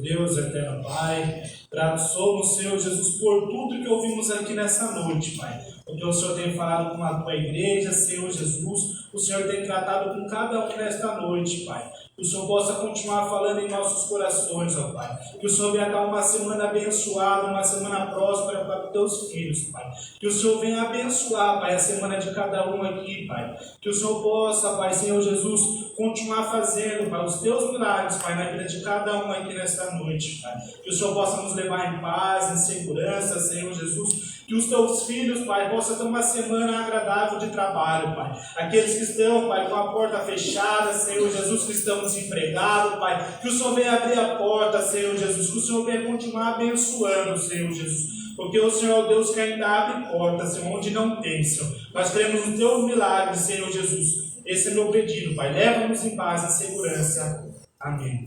Deus, eterno Pai, grato somos, Senhor Jesus, por tudo que ouvimos aqui nessa noite, Pai. Porque o Senhor tem falado com a tua igreja, Senhor Jesus, o Senhor tem tratado com cada um nesta noite, Pai. Que o Senhor possa continuar falando em nossos corações, ó Pai. Que o Senhor venha dar uma semana abençoada, uma semana próspera para os teus filhos, Pai. Que o Senhor venha abençoar, Pai, a semana de cada um aqui, Pai. Que o Senhor possa, Pai, Senhor Jesus, continuar fazendo, Pai, os teus milagres, Pai, na vida de cada um aqui nesta noite, Pai. Que o Senhor possa nos levar em paz, em segurança, Senhor Jesus. Que os teus filhos, Pai, possam ter uma semana agradável de trabalho, Pai. Aqueles que estão, Pai, com a porta fechada, Senhor Jesus, que estão desempregados, Pai. Que o Senhor venha abrir a porta, Senhor Jesus. Que o Senhor venha continuar abençoando, Senhor Jesus. Porque o Senhor é o Deus que ainda abre portas, Senhor, onde não tem, Senhor. Nós queremos o teu milagre, Senhor Jesus. Esse é meu pedido, Pai. Leva-nos em paz e segurança. Amém.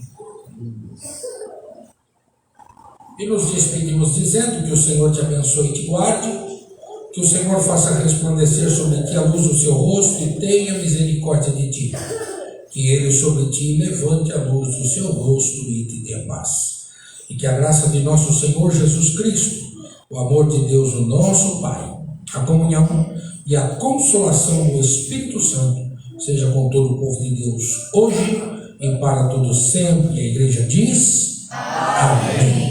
E nos despedimos dizendo que o Senhor te abençoe e te guarde, que o Senhor faça resplandecer sobre ti a luz do seu rosto e tenha misericórdia de ti, que Ele sobre ti levante a luz do seu rosto e te dê a paz. E que a graça de nosso Senhor Jesus Cristo, o amor de Deus, o nosso Pai, a comunhão e a consolação do Espírito Santo seja com todo o povo de Deus, hoje e para todo sempre. A igreja diz: Amém.